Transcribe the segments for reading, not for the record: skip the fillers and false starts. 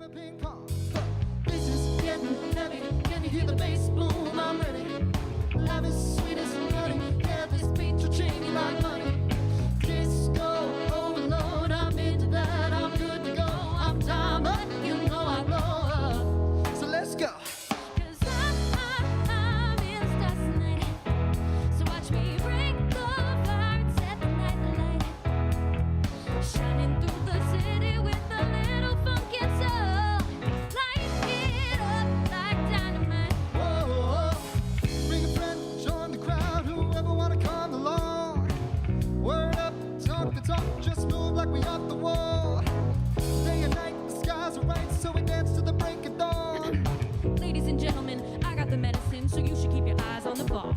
the ping pong. This is getting heavy. Can you hear the bass boom? I'm ready. Life is sweet as honey. Yeah, this beat will change me like money. Disco overload. I'm into that. I'm good to go. I'm time, but you know I blow up. So let's go. Just move like we off the wall. Day and night, the skies are right, so we dance to the break of dawn. Ladies and gentlemen, I got the medicine, so you should keep your eyes on the ball.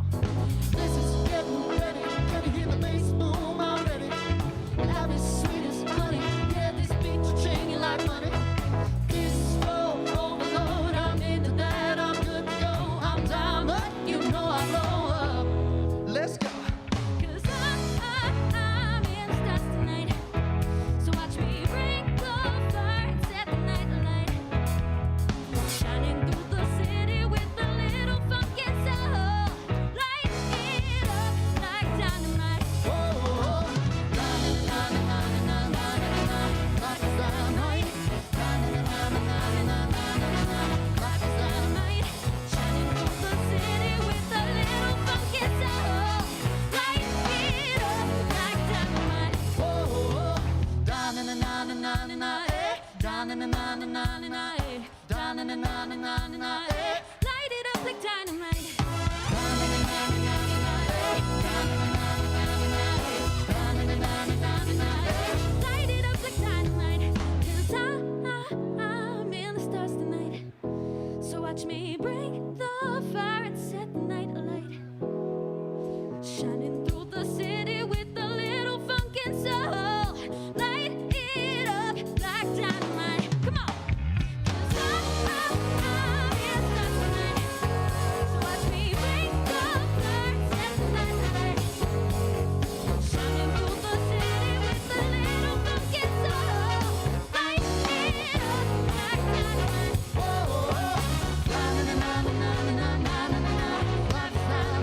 This is getting ready. Can you hear the bass boom? I'm ready. Life is sweet as honey. Yeah, this beat will change you like money. Disco overload. I'm into that. I'm good to go. I'm down, but you know I blow up. Let's go. Light it up like dynamite. Light it up like dynamite. 'Cause I'm in the stars tonight. So watch me bring the fire and set the night alight. Shining through the city with a little funk and soul. Light it up like dynamite. Come on. 'Cause I'm in the stars tonight. So watch me bring the fire and set the night alight. Shining through the city with a little funk and soul. Light it up like dynamite. Na na na na na na na na na na.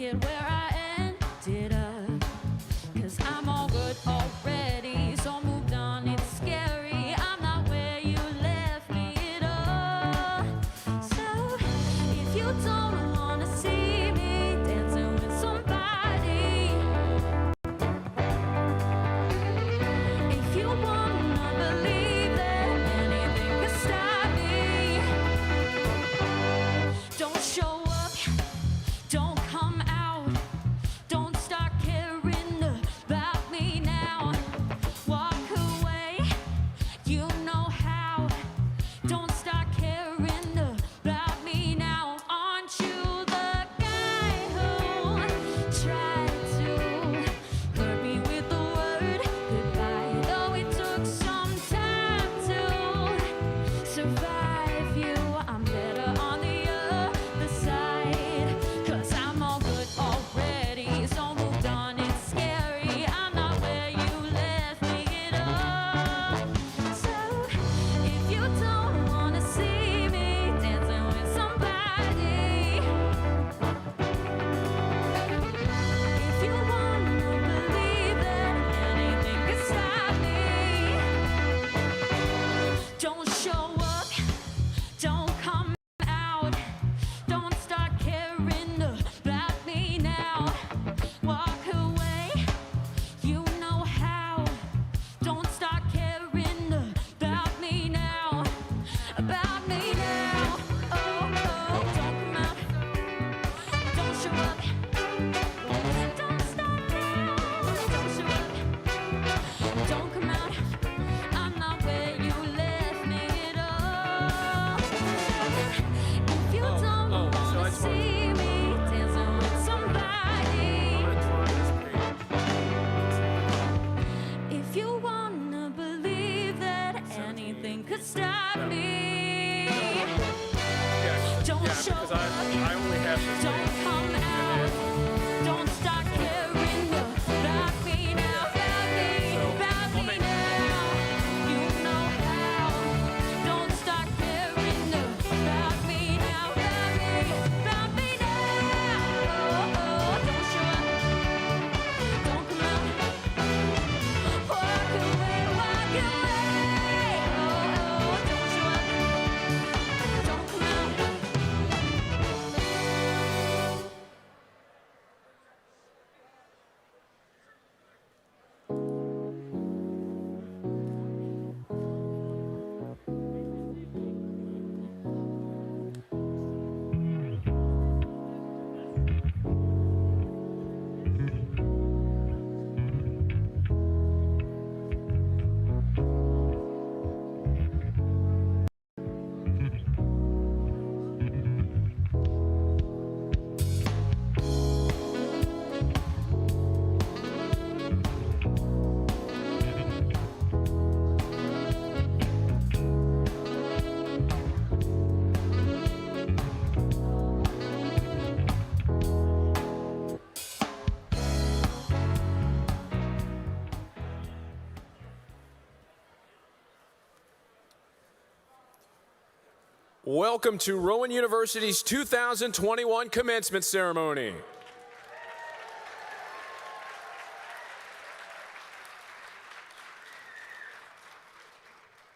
it where I ended up. 'Cause I'm all good already, so moved on, it's scary. I'm not where you left me at all. So if you don't wanna see me dancing with somebody, if you wanna believe that anything can stop me, don't show up, don't come out, don't start caring about me now. Walk away, you know how. Don't start caring about me now. Aren't you the guy who tried to hurt me with the word goodbye? Though it took some time to survive you, I'm better on the other side. 'Cause I'm all good already, so moved on, it's scary. I'm not where you left me at all. So if you don't wanna see me dancing with somebody, if you wanna believe that anything can stop me, don't show up, don't come out, don't start caring about me now. Walk away, you know how. Don't start caring about me now. About me now. Oh, oh, don't come out, don't show up. Don't start now, don't show up. Don't come out, I'm not where you left me at all. If you don't wanna see me dancing with somebody, if you wanna believe that anything could stop me, don't show up, I only have to don't come out, don't start caring about me now, about me now. You know how. Don't start caring about me now, about me now. Oh, oh, don't show up, don't come out. Walk away, walk away. Oh, oh, don't show up, don't come out. Welcome to Rowan University's 2021 commencement ceremony.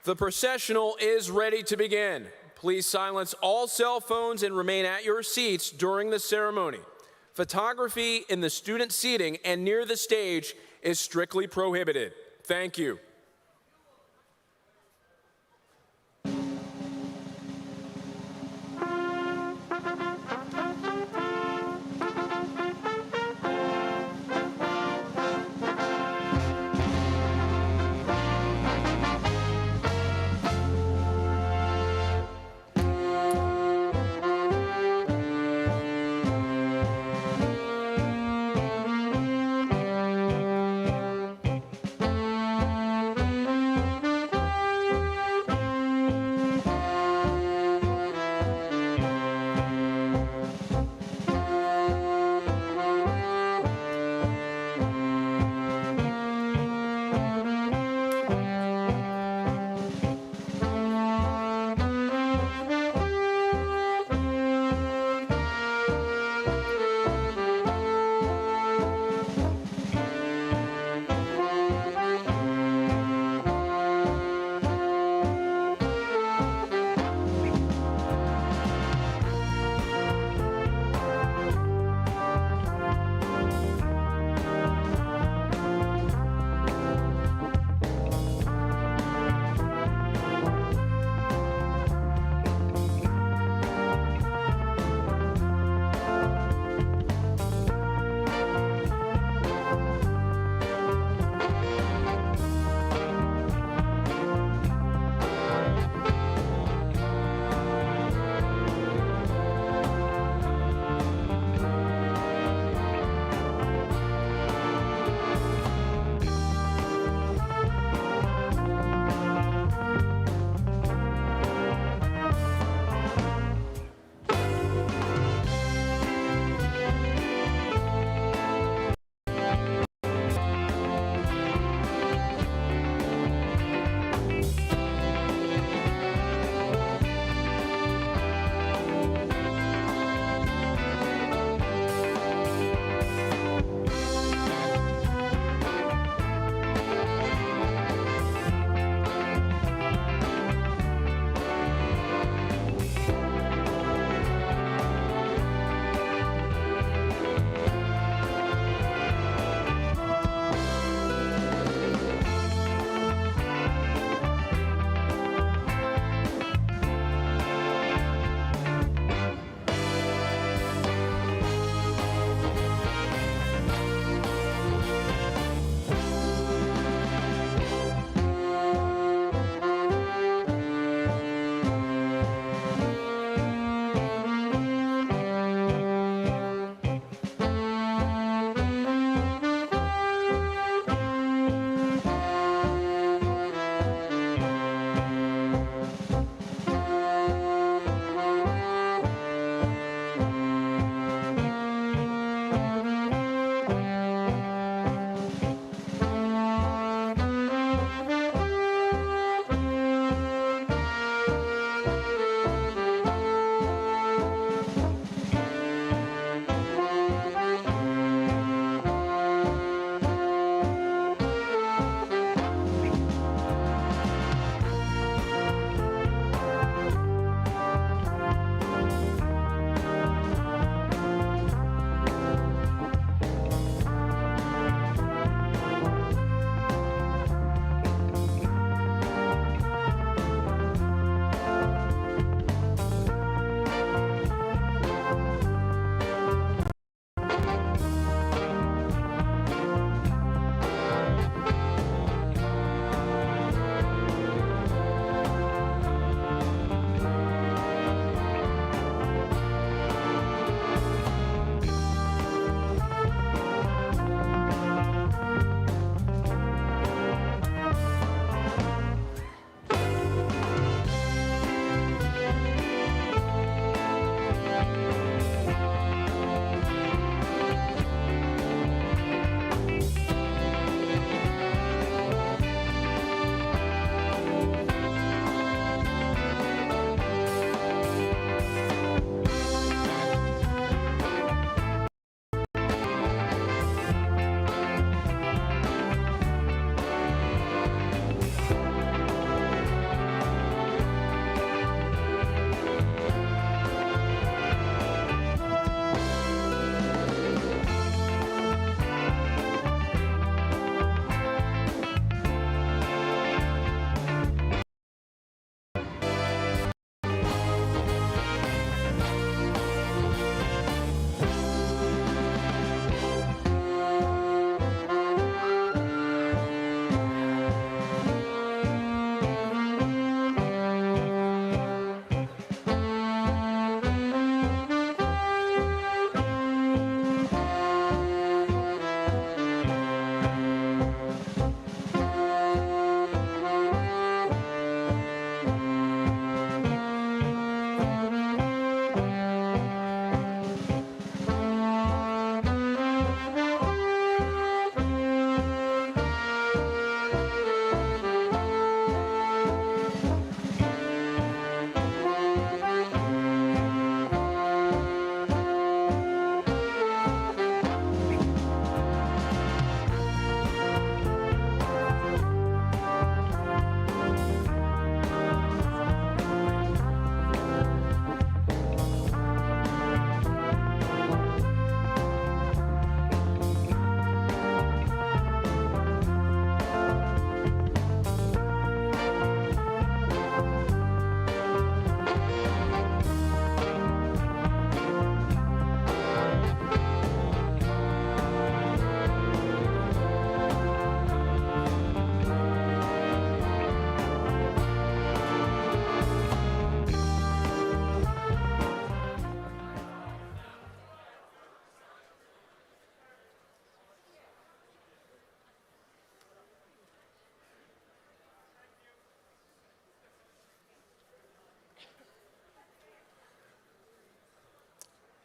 The processional is ready to begin. Please silence all cell phones and remain at your seats during the ceremony. Photography in the student seating and near the stage is strictly prohibited. Thank you.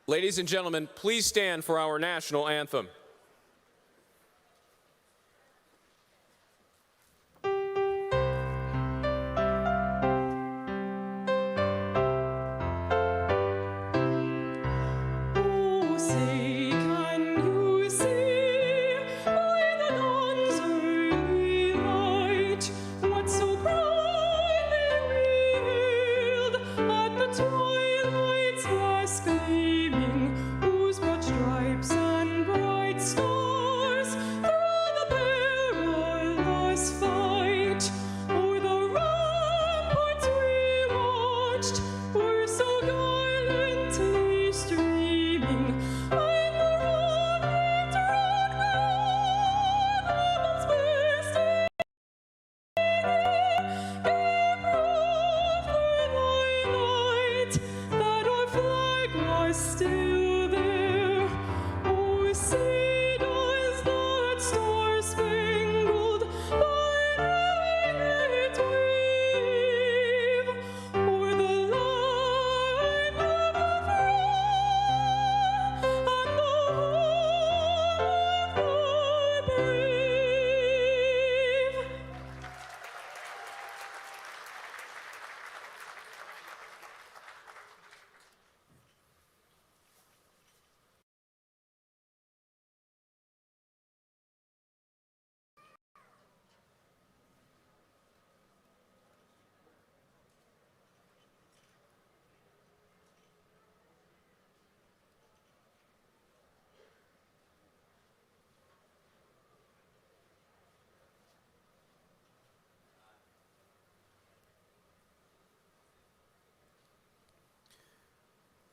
Ladies and gentlemen, please stand for our national anthem. Oh, say, can you see by the dawn's early light what so proudly we hailed at the twilight's last gleaming, whose broad stripes and bright stars through the perilous fight o'er the ramparts we watched were so gallantly streaming, and the rockets round Rebels bursting gave proof by thy light that our flag was still there. Oh, say does that star-spangled banner wave o'er the line of the front and the home of the brave.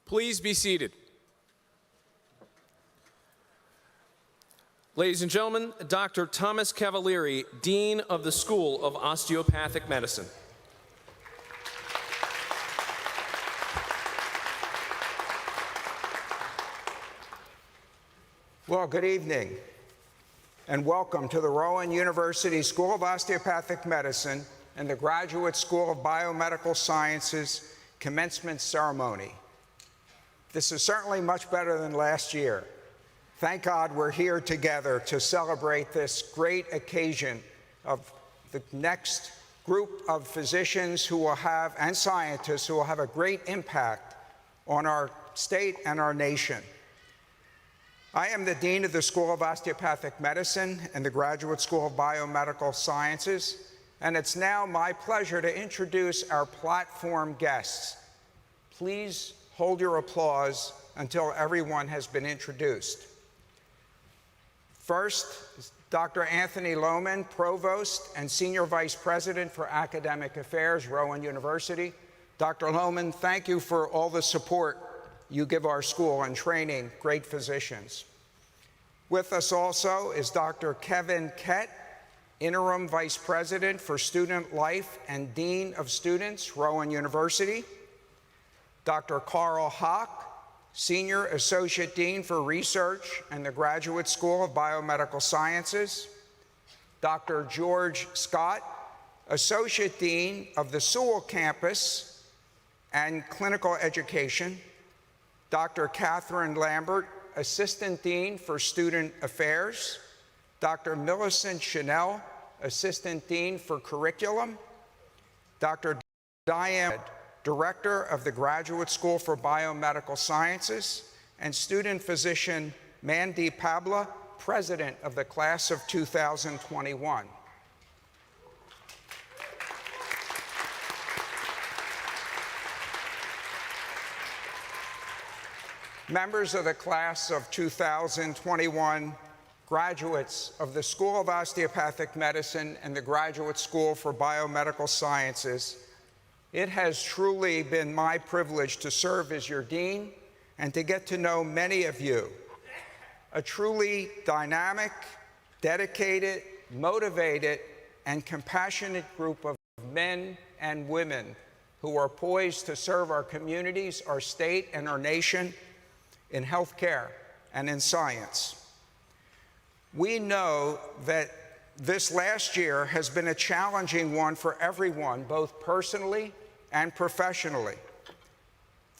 Please be seated. Ladies and gentlemen, Dr. Thomas Cavalieri, Dean of the School of Osteopathic Medicine. Well, good evening, and welcome to the Rowan University School of Osteopathic Medicine and the Graduate School of Biomedical Sciences commencement ceremony. This is certainly much better than last year. Thank God we're here together to celebrate this great occasion of the next group of physicians who will have, and scientists who will have a great impact on our state and our nation. I am the Dean of the School of Osteopathic Medicine and the Graduate School of Biomedical Sciences, and it's now my pleasure to introduce our platform guests. Please hold your applause until everyone has been introduced. First is Dr. Anthony Lohman, Provost and Senior Vice President for Academic Affairs, Rowan University. Dr. Lohman, thank you for all the support you give our school in training great physicians. With us also is Dr. Kevin Kett, Interim Vice President for Student Life and Dean of Students, Rowan University. Dr. Carl Hock, Senior Associate Dean for Research and the Graduate School of Biomedical Sciences. Dr. George Scott, Associate Dean of the Sewell Campus and Clinical Education. Dr. Catherine Lambert, Assistant Dean for Student Affairs. Dr. Millicent Chanel, Assistant Dean for Curriculum. Dr. Diane, Director of the Graduate School for Biomedical Sciences, and student physician Mandy Pabla, President of the Class of 2021. Members of the Class of 2021, graduates of the School of Osteopathic Medicine and the Graduate School for Biomedical Sciences, it has truly been my privilege to serve as your dean and to get to know many of you. A truly dynamic, dedicated, motivated, and compassionate group of men and women who are poised to serve our communities, our state, and our nation in healthcare and in science. We know that this last year has been a challenging one for everyone, both personally and professionally.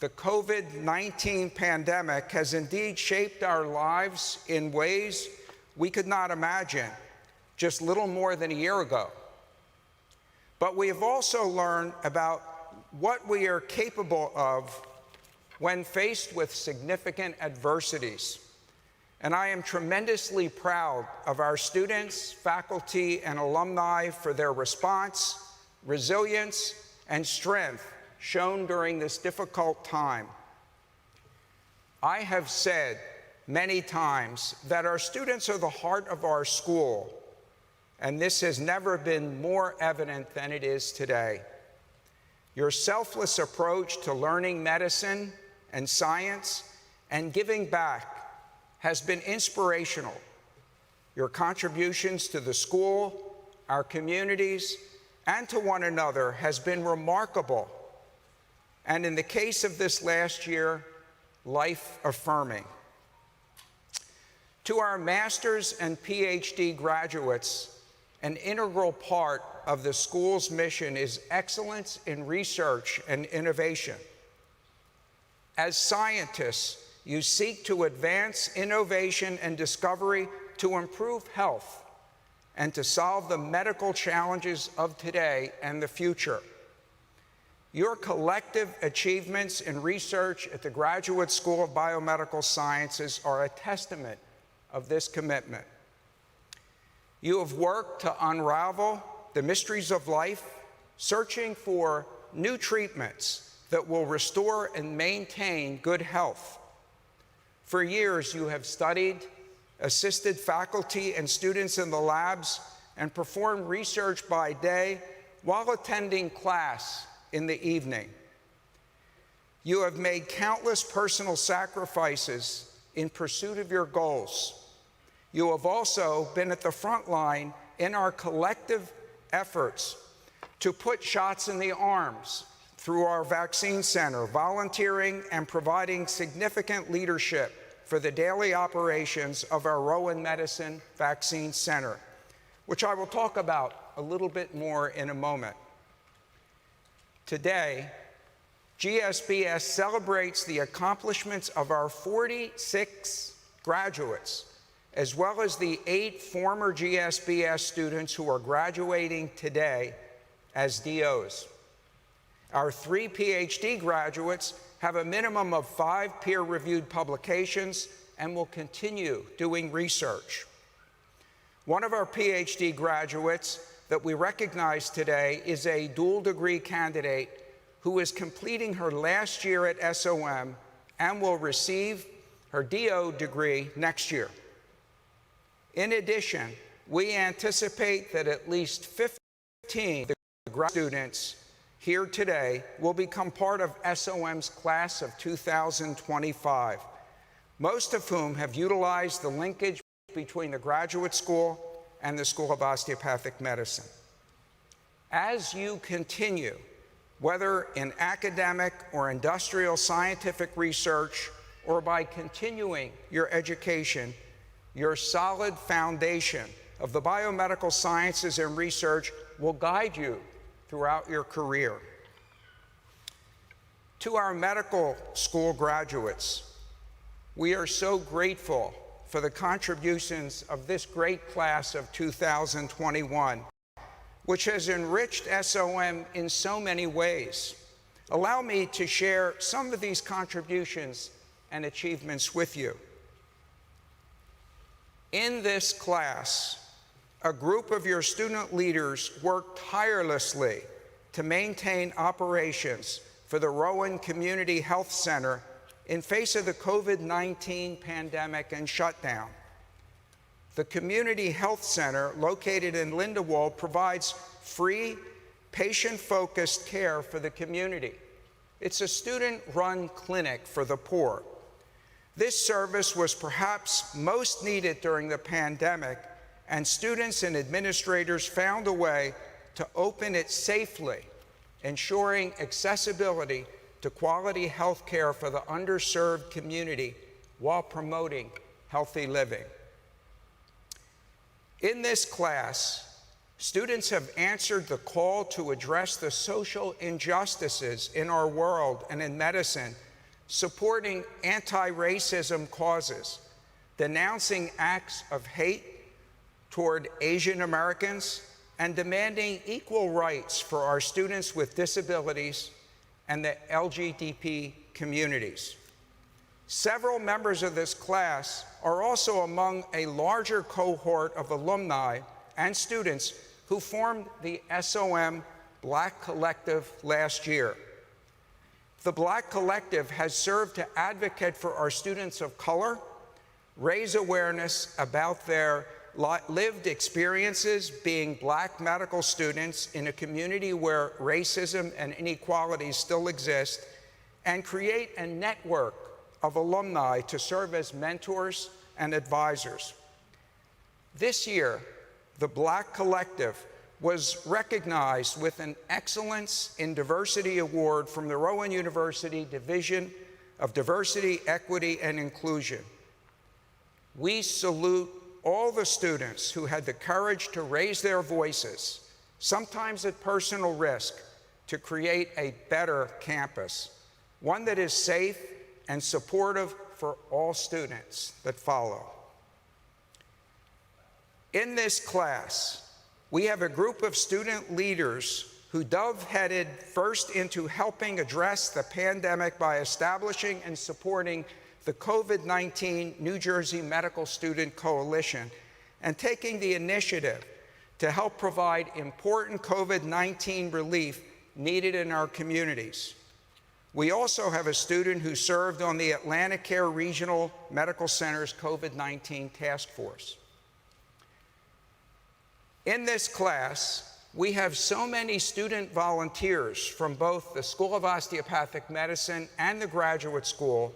The COVID-19 pandemic has indeed shaped our lives in ways we could not imagine just little more than a year ago. But we have also learned about what we are capable of when faced with significant adversities. And I am tremendously proud of our students, faculty, and alumni for their response, resilience, and strength shown during this difficult time. I have said many times that our students are the heart of our school, and this has never been more evident than it is today. Your selfless approach to learning medicine and science and giving back has been inspirational. Your contributions to the school, our communities, and to one another has been remarkable, and in the case of this last year, life-affirming. To our master's and PhD graduates, an integral part of the school's mission is excellence in research and innovation. As scientists, you seek to advance innovation and discovery to improve health and to solve the medical challenges of today and the future. Your collective achievements in research at the Graduate School of Biomedical Sciences are a testament of this commitment. You have worked to unravel the mysteries of life, searching for new treatments that will restore and maintain good health. For years, you have studied, assisted faculty and students in the labs, and performed research by day while attending class in the evening. You have made countless personal sacrifices in pursuit of your goals. You have also been at the front line in our collective efforts to put shots in the arms through our vaccine center, volunteering and providing significant leadership for the daily operations of our Rowan Medicine Vaccine Center, which I will talk about a little bit more in a moment. Today, GSBS celebrates the accomplishments of our 46 graduates, as well as the 8 former GSBS students who are graduating today as DOs. Our 3 PhD graduates have a minimum of 5 peer-reviewed publications and will continue doing research. One of our PhD graduates that we recognize today is a dual degree candidate who is completing her last year at SOM and will receive her DO degree next year. In addition, we anticipate that at least 15 grad students here today will become part of SOM's class of 2025, most of whom have utilized the linkage between the graduate school and the School of Osteopathic Medicine. As you continue, whether in academic or industrial scientific research or by continuing your education, your solid foundation of the biomedical sciences and research will guide you throughout your career. To our medical school graduates, we are so grateful for the contributions of this great class of 2021, which has enriched SOM in so many ways. Allow me to share some of these contributions and achievements with you. In this class, a group of your student leaders worked tirelessly to maintain operations for the Rowan Community Health Center in face of the COVID-19 pandemic and shutdown. The Community Health Center, located in Lindenwold, provides free, patient-focused care for the community. It's a student-run clinic for the poor. This service was perhaps most needed during the pandemic, and students and administrators found a way to open it safely, ensuring accessibility to quality health care for the underserved community while promoting healthy living. In this class, students have answered the call to address the social injustices in our world and in medicine supporting anti-racism causes, denouncing acts of hate toward Asian Americans, and demanding equal rights for our students with disabilities and the LGBT communities. Several members of this class are also among a larger cohort of alumni and students who formed the SOM Black Collective last year. The Black Collective has served to advocate for our students of color, raise awareness about their lived experiences being Black medical students in a community where racism and inequalities still exist, and create a network of alumni to serve as mentors and advisors. This year, the Black Collective was recognized with an Excellence in Diversity Award from the Rowan University Division of Diversity, Equity, and Inclusion. We salute all the students who had the courage to raise their voices, sometimes at personal risk, to create a better campus, one that is safe and supportive for all students that follow. In this class, we have a group of student leaders who dove-headed first into helping address the pandemic by establishing and supporting the COVID-19 New Jersey Medical Student Coalition and taking the initiative to help provide important COVID-19 relief needed in our communities. We also have a student who served on the AtlantiCare Regional Medical Center's COVID-19 task force. In this class, we have so many student volunteers from both the School of Osteopathic Medicine and the Graduate School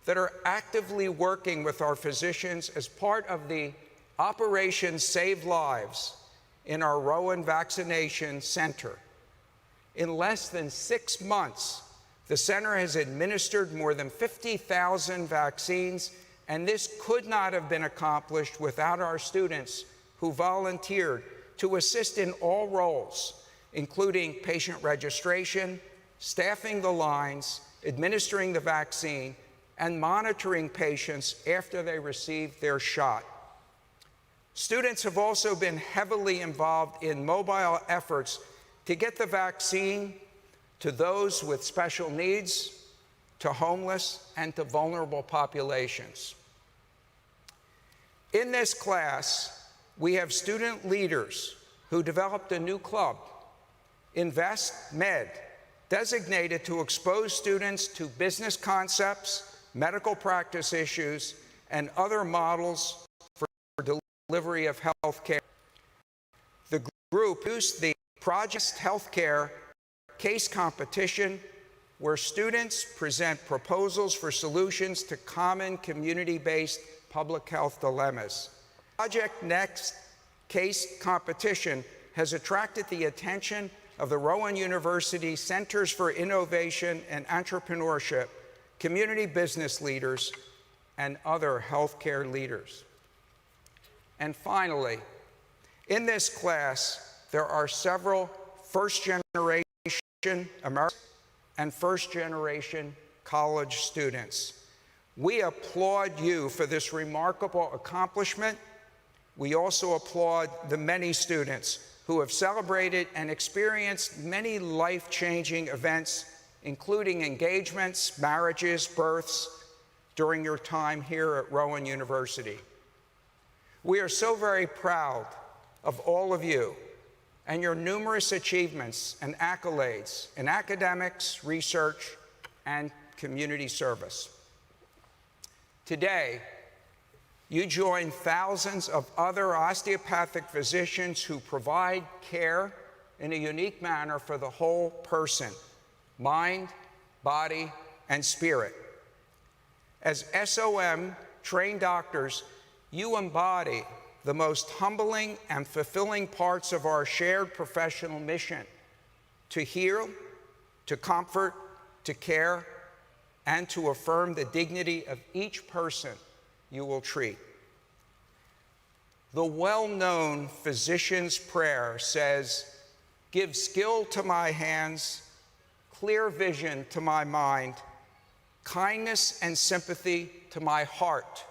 that are actively working with our physicians as part of the Operation Save Lives in our Rowan Vaccination Center. In less than 6 months, the center has administered more than 50,000 vaccines, and this could not have been accomplished without our students who volunteered to assist in all roles, including patient registration, staffing the lines, administering the vaccine, and monitoring patients after they received their shot. Students have also been heavily involved in mobile efforts to get the vaccine to those with special needs, to homeless, and to vulnerable populations. In this class, we have student leaders who developed a new club, Invest Med, designated to expose students to business concepts, medical practice issues, and other models for delivery of health care. The group used the Project Healthcare case competition, where students present proposals for solutions to common community-based public health dilemmas. Project Next case competition has attracted the attention of the Rowan University Centers for Innovation and Entrepreneurship, community business leaders, and other healthcare leaders. And finally, in this class, there are several first-generation American and first-generation college students. We applaud you for this remarkable accomplishment. We also applaud the many students who have celebrated and experienced many life-changing events, including engagements, marriages, births, during your time here at Rowan University. We are so very proud of all of you and your numerous achievements and accolades in academics, research, and community service. Today, you join thousands of other osteopathic physicians who provide care in a unique manner for the whole person, mind, body, and spirit. As SOM trained doctors, you embody the most humbling and fulfilling parts of our shared professional mission: to heal, to comfort, to care, and to affirm the dignity of each person you will treat. The well-known physician's prayer says, "Give skill to my hands, clear vision to my mind, kindness and sympathy to my heart.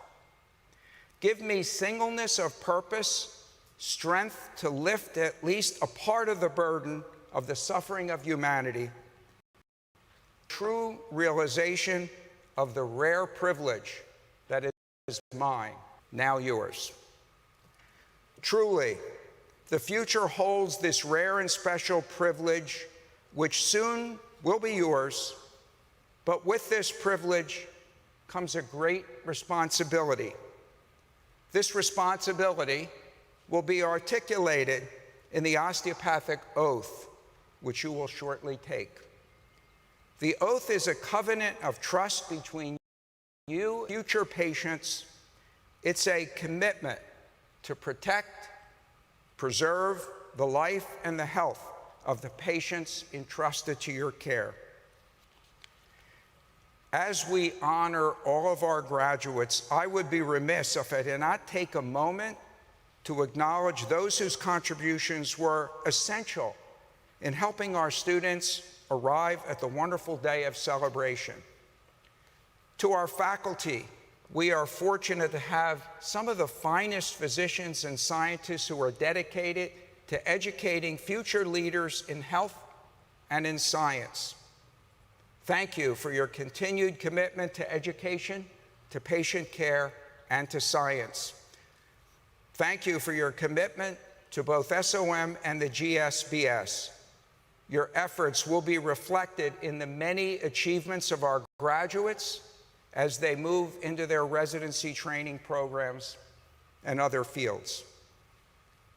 Give me singleness of purpose, strength to lift at least a part of the burden of the suffering of humanity, true realization of the rare privilege that is mine, now yours. Truly, the future holds this rare and special privilege, which soon will be yours, but with this privilege comes a great responsibility. This responsibility will be articulated in the osteopathic oath, which you will shortly take. The oath is a covenant of trust between you and future patients. It's a commitment to protect, preserve the life and the health of the patients entrusted to your care. As we honor all of our graduates, I would be remiss if I did not take a moment to acknowledge those whose contributions were essential in helping our students arrive at the wonderful day of celebration. To our faculty, we are fortunate to have some of the finest physicians and scientists who are dedicated to educating future leaders in health and in science. Thank you for your continued commitment to education, to patient care, and to science. Thank you for your commitment to both SOM and the GSBS. Your efforts will be reflected in the many achievements of our graduates as they move into their residency training programs and other fields.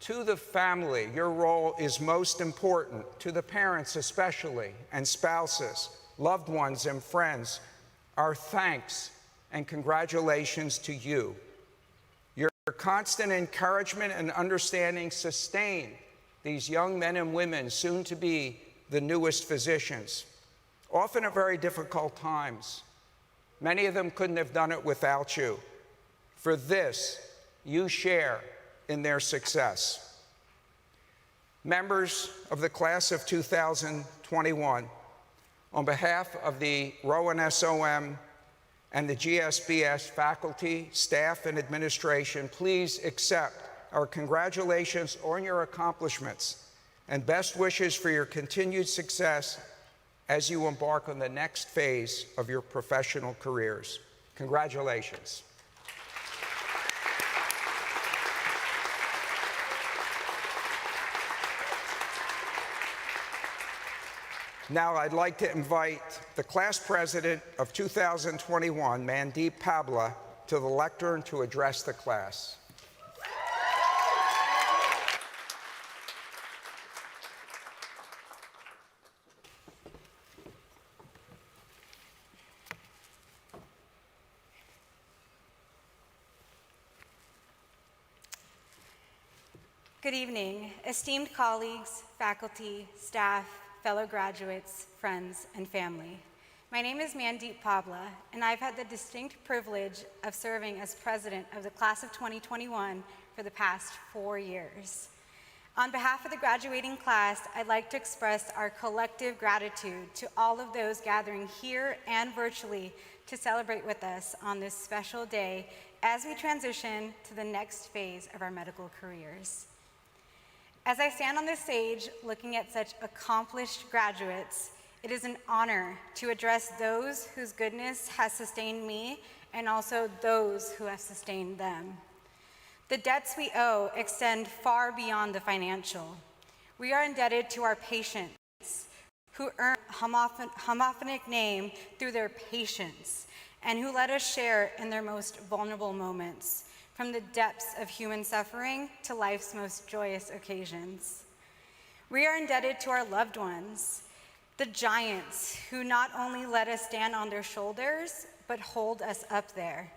To the family, your role is most important, to the parents especially, and spouses, loved ones, and friends. Our thanks and congratulations to you. Your constant encouragement and understanding sustain these young men and women, soon to be the newest physicians, often at very difficult times. Many of them couldn't have done it without you. For this, you share in their success. Members of the class of 2021, on behalf of the Rowan SOM and the GSBS faculty, staff, and administration, please accept our congratulations on your accomplishments and best wishes for your continued success as you embark on the next phase of your professional careers. Congratulations. Now I'd like to invite the class president of 2021, Mandeep Pabla, to the lectern to address the class. Good evening, esteemed colleagues, faculty, staff, fellow graduates, friends, and family. My name is Mandeep Pabla, and I've had the distinct privilege of serving as president of the class of 2021 for the past 4 years. On behalf of the graduating class, I'd like to express our collective gratitude to all of those gathering here and virtually to celebrate with us on this special day as we transition to the next phase of our medical careers. As I stand on this stage looking at such accomplished graduates, it is an honor to address those whose goodness has sustained me and also those who have sustained them. The debts we owe extend far beyond the financial. We are indebted to our patients who earn a homophonic name through their patience and who let us share in their most vulnerable moments, from the depths of human suffering to life's most joyous occasions. We are indebted to our loved ones, the giants who not only let us stand on their shoulders, but hold us up there.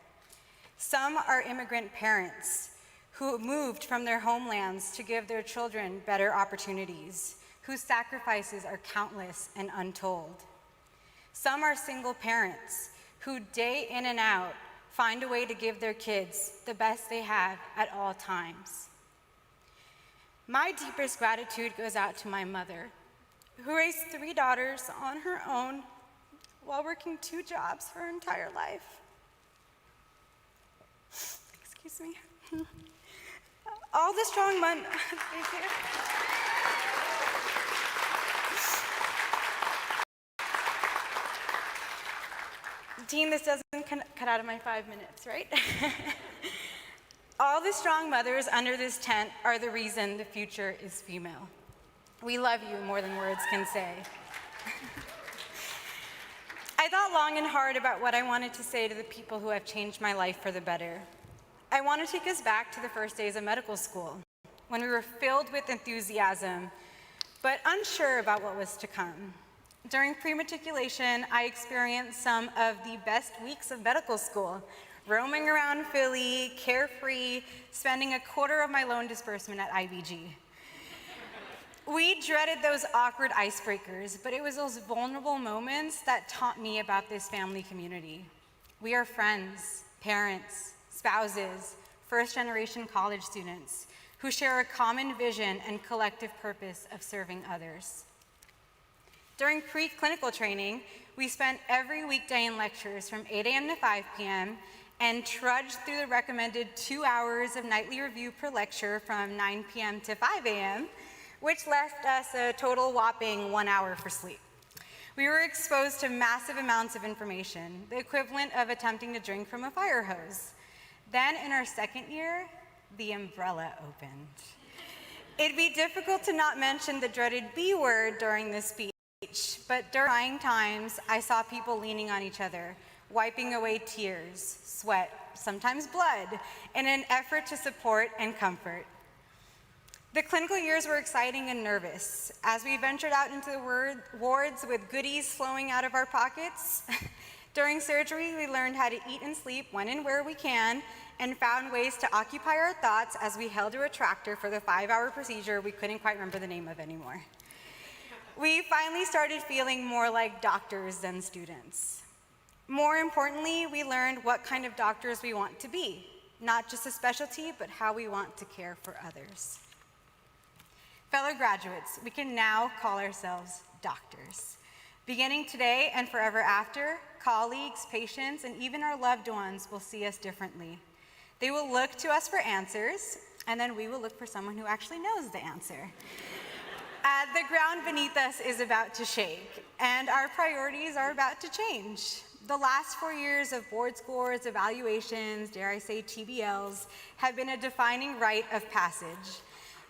Some are immigrant parents who moved from their homelands to give their children better opportunities, whose sacrifices are countless and untold. Some are single parents who day in and out find a way to give their kids the best they have at all times. My deepest gratitude goes out to my mother, who raised 3 daughters on her own while working 2 jobs for her entire life. Excuse me. All the strong men. Thank you. Team, this doesn't cut out of my 5 minutes, right? All the strong mothers under this tent are the reason the future is female. We love you more than words can say. I thought long and hard about what I wanted to say to the people who have changed my life for the better. I want to take us back to the first days of medical school, when we were filled with enthusiasm, but unsure about what was to come. During pre-matriculation, I experienced some of the best weeks of medical school, roaming around Philly, carefree, spending a quarter of my loan disbursement at IBG. We dreaded those awkward icebreakers, but it was those vulnerable moments that taught me about this family community. We are friends, parents, spouses, first-generation college students who share a common vision and collective purpose of serving others. During pre-clinical training, we spent every weekday in lectures from 8 a.m. to 5 p.m. and trudged through the recommended 2 hours of nightly review per lecture from 9 p.m. to 5 a.m., which left us a total whopping 1 hour for sleep. We were exposed to massive amounts of information, the equivalent of attempting to drink from a fire hose. Then in our second year, the umbrella opened. It'd be difficult to not mention the dreaded B word during this speech, but during trying times, I saw people leaning on each other, wiping away tears, sweat, sometimes blood, in an effort to support and comfort. The clinical years were exciting and nervous. As we ventured out into the wards with goodies flowing out of our pockets, during surgery, we learned how to eat and sleep when and where we can, and found ways to occupy our thoughts as we held a retractor for the 5-hour procedure we couldn't quite remember the name of anymore. We finally started feeling more like doctors than students. More importantly, we learned what kind of doctors we want to be, not just a specialty, but how we want to care for others. Fellow graduates, we can now call ourselves doctors. Beginning today and forever after, colleagues, patients, and even our loved ones will see us differently. They will look to us for answers, and then we will look for someone who actually knows the answer. The ground beneath us is about to shake, and our priorities are about to change. The last 4 years of board scores, evaluations, dare I say TBLs, have been a defining rite of passage,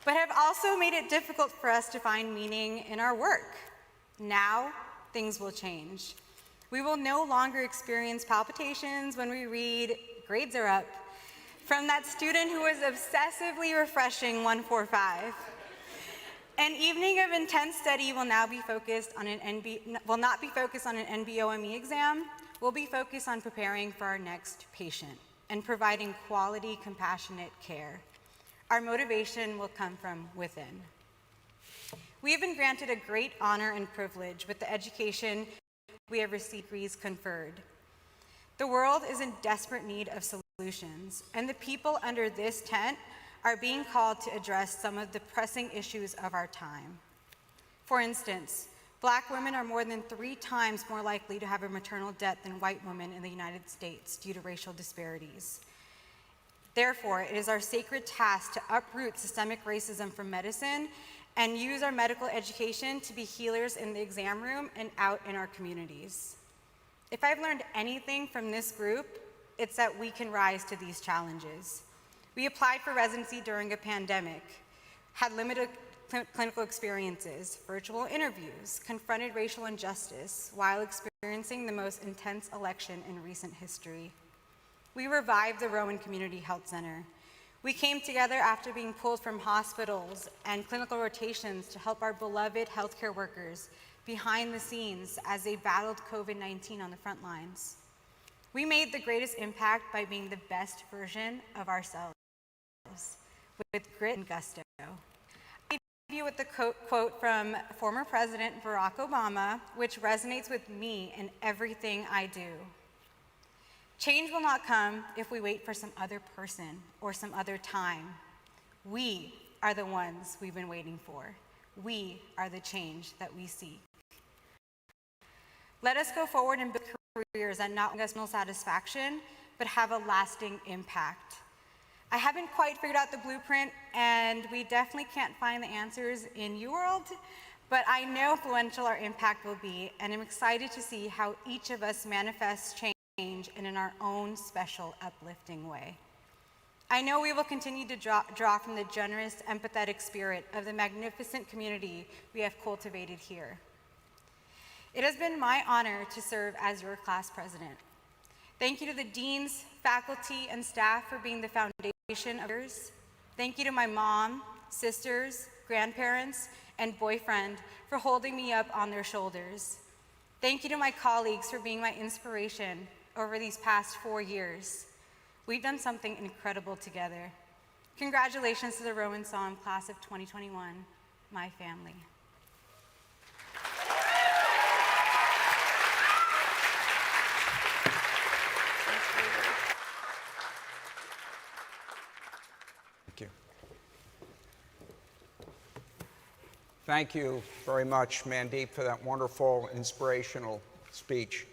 but have also made it difficult for us to find meaning in our work. Now, things will change. We will no longer experience palpitations when we read, "Grades are up," from that student who was obsessively refreshing 145. An evening of intense study will now be focused on will not be focused on an NBOME exam. We'll be focused on preparing for our next patient and providing quality, compassionate care. Our motivation will come from within. We have been granted a great honor and privilege with the education we have received degrees conferred. The world is in desperate need of solutions, and the people under this tent are being called to address some of the pressing issues of our time. For instance, Black women are more than 3 times more likely to have a maternal death than white women in the United States due to racial disparities. Therefore, it is our sacred task to uproot systemic racism from medicine and use our medical education to be healers in the exam room and out in our communities. If I've learned anything from this group, it's that we can rise to these challenges. We applied for residency during a pandemic, had limited clinical experiences, virtual interviews, confronted racial injustice while experiencing the most intense election in recent history. We revived the Rowan Community Health Center. We came together after being pulled from hospitals and clinical rotations to help our beloved healthcare workers behind the scenes as they battled COVID-19 on the front lines. We made the greatest impact by being the best version of ourselves, with grit and gusto. I'll leave you with the quote from former President Barack Obama, which resonates with me in everything I do. Change will not come if we wait for some other person or some other time. We are the ones we've been waiting for. We are the change that we seek. Let us go forward and build careers that not bring us personal satisfaction, but have a lasting impact. I haven't quite figured out the blueprint, and we definitely can't find the answers in UWorld, but I know how influential our impact will be, and I'm excited to see how each of us manifests change in our own special, uplifting way. I know we will continue to draw from the generous, empathetic spirit of the magnificent community we have cultivated here. It has been my honor to serve as your class president. Thank you to the deans, faculty, and staff for being the foundation of yours. Thank you to my mom, sisters, grandparents, and boyfriend for holding me up on their shoulders. Thank you to my colleagues for being my inspiration over these past 4 years. We've done something incredible together. Congratulations to the Rowan Somm class of 2021, my family. Thank you. Thank you very much, Mandeep, for that wonderful, inspirational speech.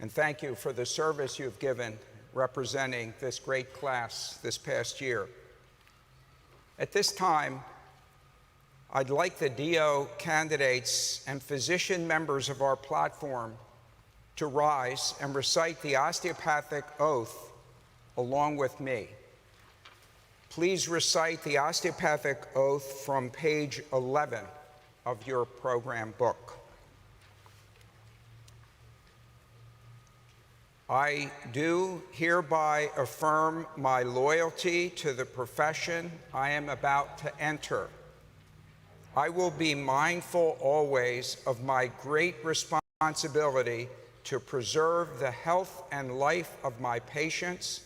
And thank you for the service you've given representing this great class this past year. At this time, I'd like the DO candidates and physician members of our platform to rise and recite the osteopathic oath along with me. Please recite the osteopathic oath from page 11 of your program book. I do hereby affirm my loyalty to the profession I am about to enter. I will be mindful always of my great responsibility to preserve the health and life of my patients,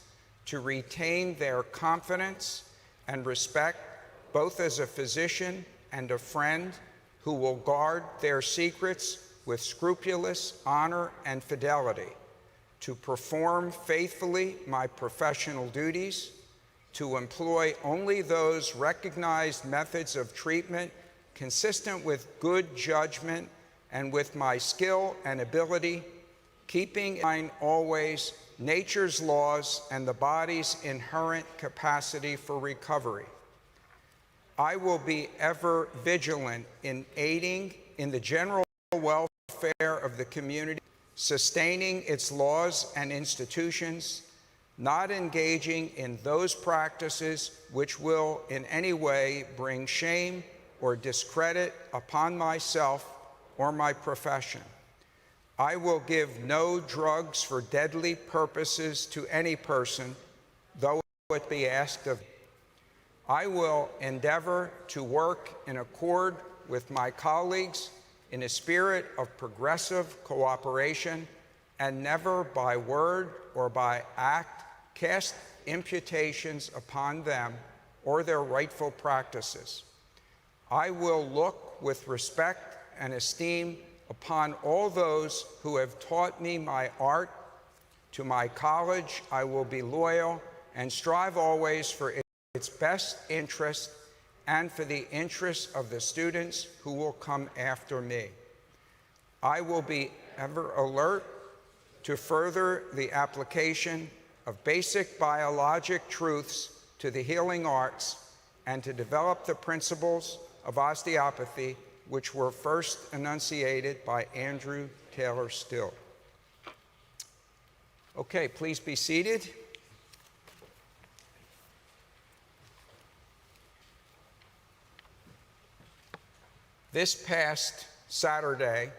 to retain their confidence and respect, both as a physician and a friend, who will guard their secrets with scrupulous honor and fidelity, to perform faithfully my professional duties, to employ only those recognized methods of treatment consistent with good judgment and with my skill and ability, keeping in mind always nature's laws and the body's inherent capacity for recovery. I will be ever vigilant in aiding in the general welfare of the community, sustaining its laws and institutions, not engaging in those practices which will in any way bring shame or discredit upon myself or my profession. I will give no drugs for deadly purposes to any person, though it be asked of me. I will endeavor to work in accord with my colleagues in a spirit of progressive cooperation, and never by word or by act cast imputations upon them or their rightful practices. I will look with respect and esteem upon all those who have taught me my art. To my college, I will be loyal and strive always for its best interest and for the interests of the students who will come after me. I will be ever alert to further the application of basic biologic truths to the healing arts and to develop the principles of osteopathy which were first enunciated by Andrew Taylor Still. Okay, please be seated. This past Saturday,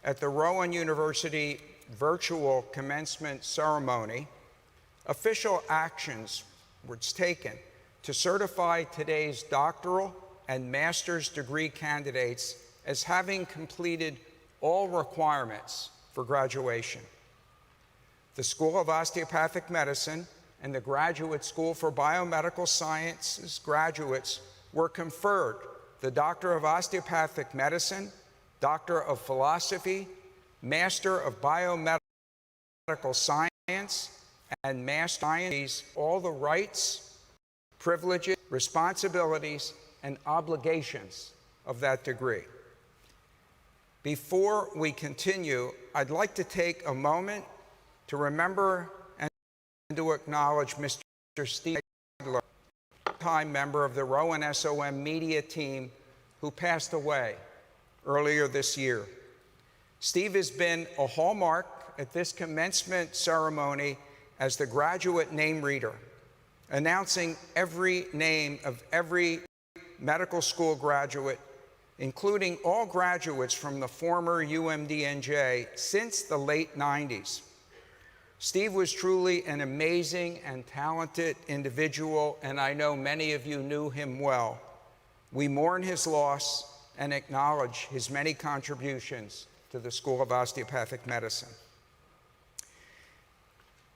at the Rowan University virtual commencement ceremony, official actions were taken to certify today's doctoral and master's degree candidates as having completed all requirements for graduation. The School of Osteopathic Medicine and the Graduate School for Biomedical Sciences graduates were conferred the Doctor of Osteopathic Medicine, Doctor of Philosophy, Master of Biomedical Science, and Master of Science, all the rights, privileges, responsibilities, and obligations of that degree. Before we continue, I'd like to take a moment to remember and to acknowledge Mr. Steve Adler, a time member of the Rowan SOM media team who passed away earlier this year. Steve has been a hallmark at this commencement ceremony as the graduate name reader, announcing every name of every medical school graduate, including all graduates from the former UMDNJ since the late 90s. Steve was truly an amazing and talented individual, and I know many of you knew him well. We mourn his loss and acknowledge his many contributions to the School of Osteopathic Medicine.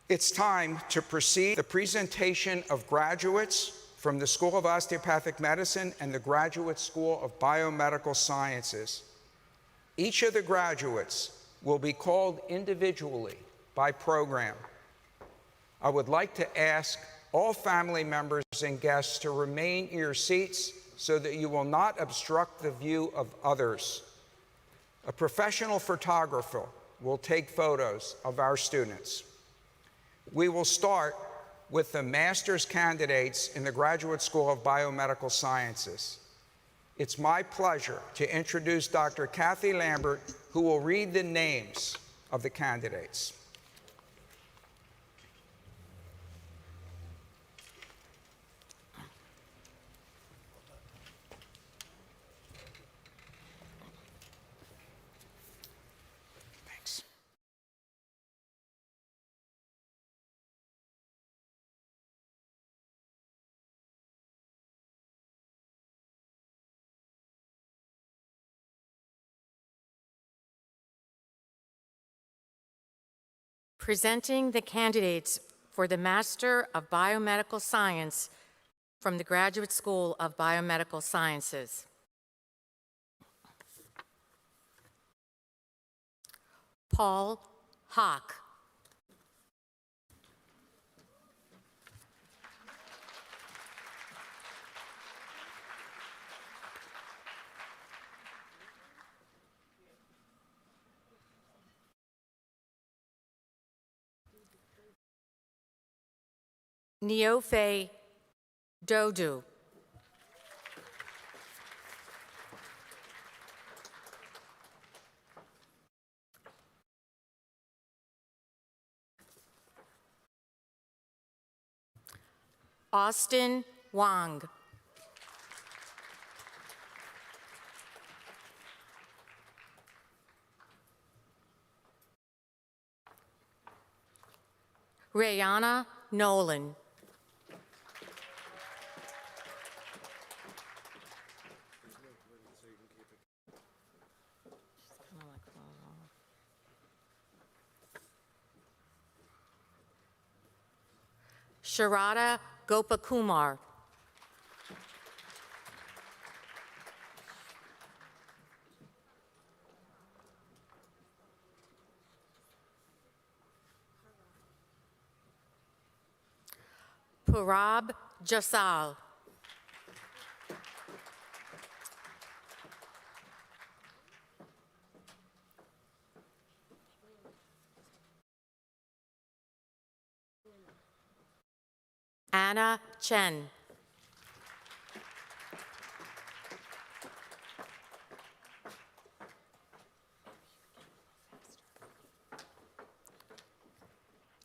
It's time to proceed the presentation of graduates from the School of Osteopathic Medicine and the Graduate School of Biomedical Sciences. Each of the graduates will be called individually by program. I would like to ask all family members and guests to remain in your seats so that you will not obstruct the view of others. A professional photographer will take photos of our students. We will start with the master's candidates in the Graduate School of Biomedical Sciences. It's my pleasure to introduce Dr. Kathy Lambert, who will read the names of the candidates. Thanks. Presenting the candidates for the Master of Biomedical Science from the Graduate School of Biomedical Sciences. Paul Hock. Neofe Dodu. Austin Wang. Rayana Nolan. Sharada Gopakumar. Purab Jasal. Anna Chen.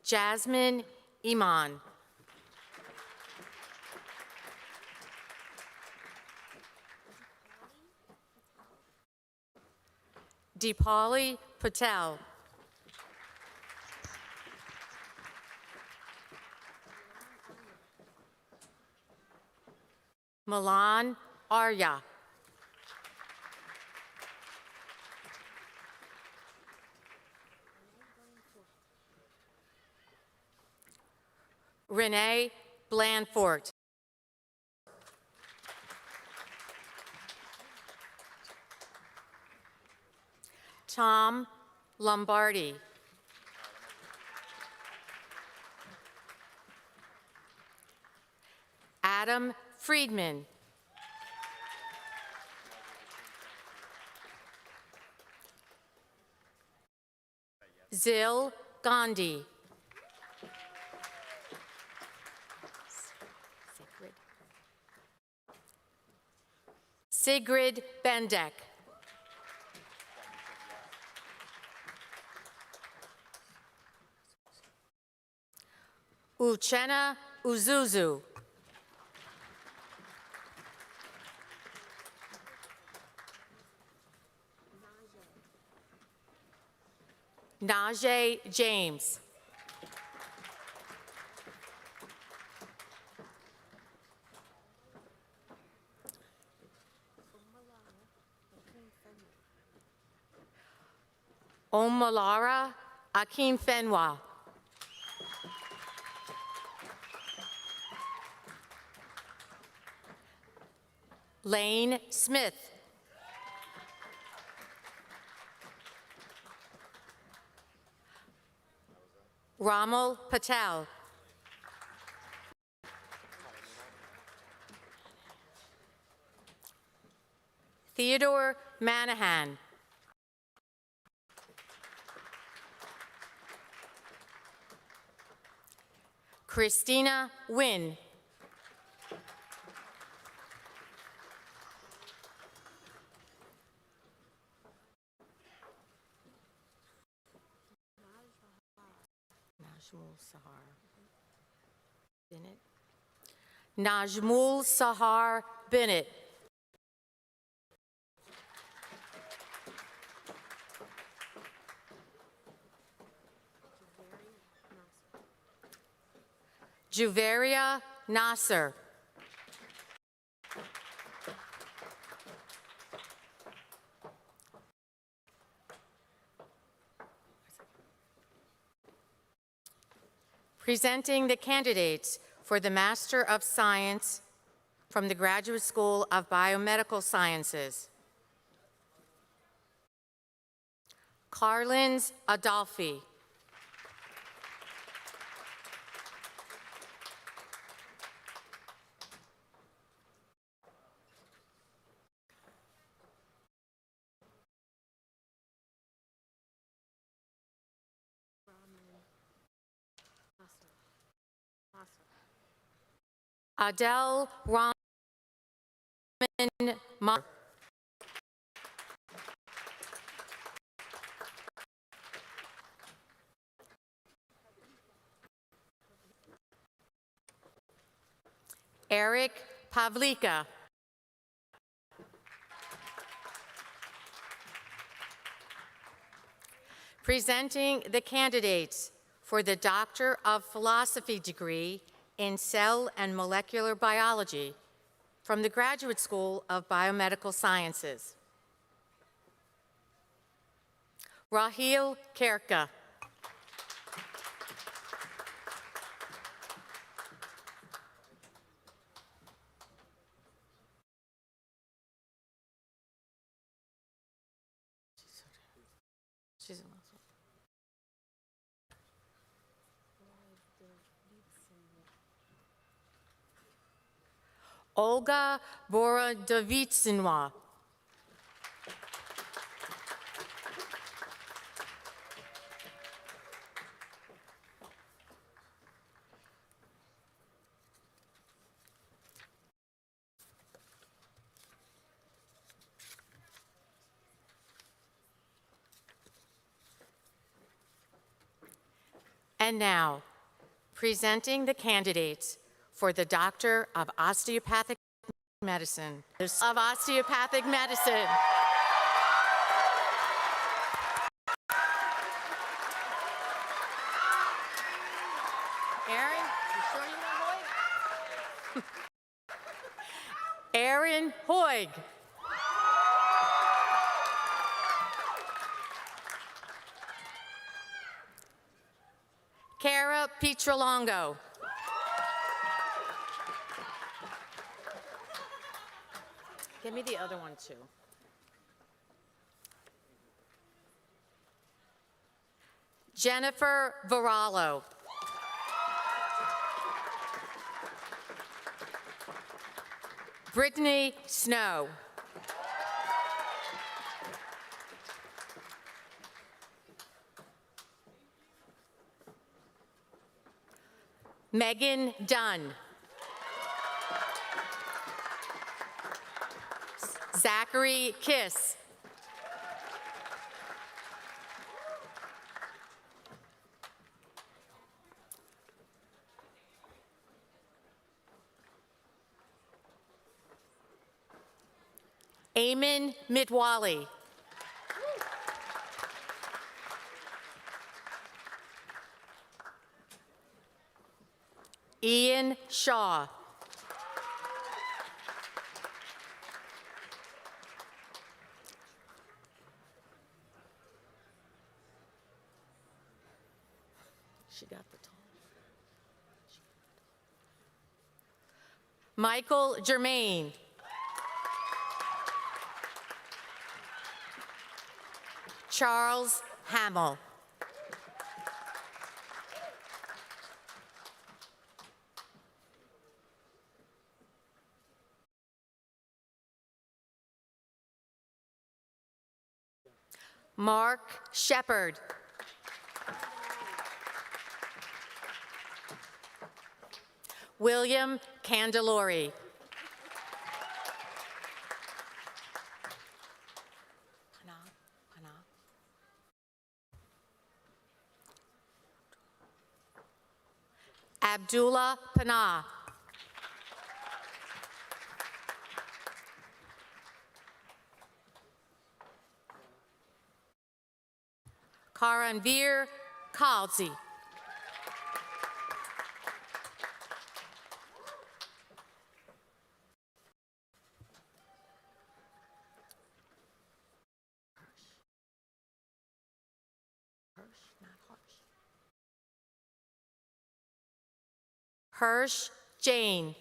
Jasmine Iman. Deepali Patel. Milan Arya. Renee Blandfort. Tom Lombardi. Adam Friedman. Zil Gandhi. Sigrid Bendek. Uchenna Uzuzu. Najee James. Omalara Akin Fenwa. Lane Smith. Ramal Patel. Theodore Manahan. Christina Wynn. Najmul Sahar Bennett. Najmul Sahar Bennett. Juveria Nasser. Presenting the candidates for the Master of Science from the Graduate School of Biomedical Sciences. Carlins Adolfi. Adele Rahman Mar. Eric Pavlika. Presenting the candidates for the Doctor of Philosophy degree in Cell and Molecular Biology from the Graduate School of Biomedical Sciences. Rahil Kerka. She's in last one. Olga Borodovitsinwa. And now, presenting the candidates for the Doctor of Osteopathic Medicine. Of Osteopathic Medicine. Aaron, you sure you know Hoig? Aaron Hoig. Cara Pietralongo. Give me the other one, too. Jennifer Varallo. Brittany Snow. Megan Dunn. Zachary Kiss. Eamon Mitwali. Ian Shaw. She got the tall. Michael Germain. Charles Hamill. Mark Shepard. William Candelori. Abdullah Panah. Karanvir Khalsi. Hirsch Jane.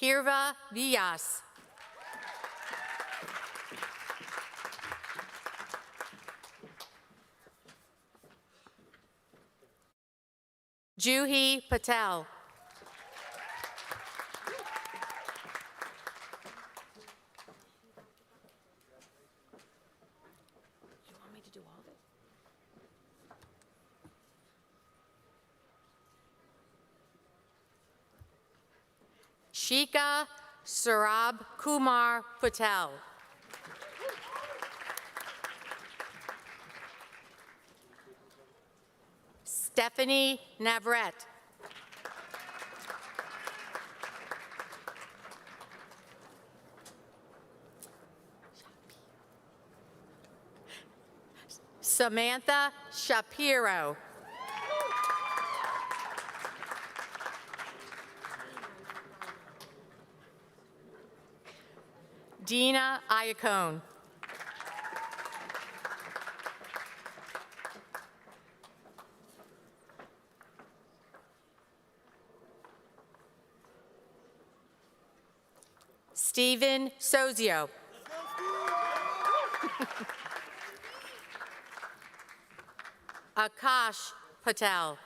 Hirva Villas. Juhi Patel. You want me to do all of it? Shika Sarab Kumar Patel. Stephanie Navarrete. Samantha Shapiro. Dina Iacone. Stephen Sozio. Akash Patel.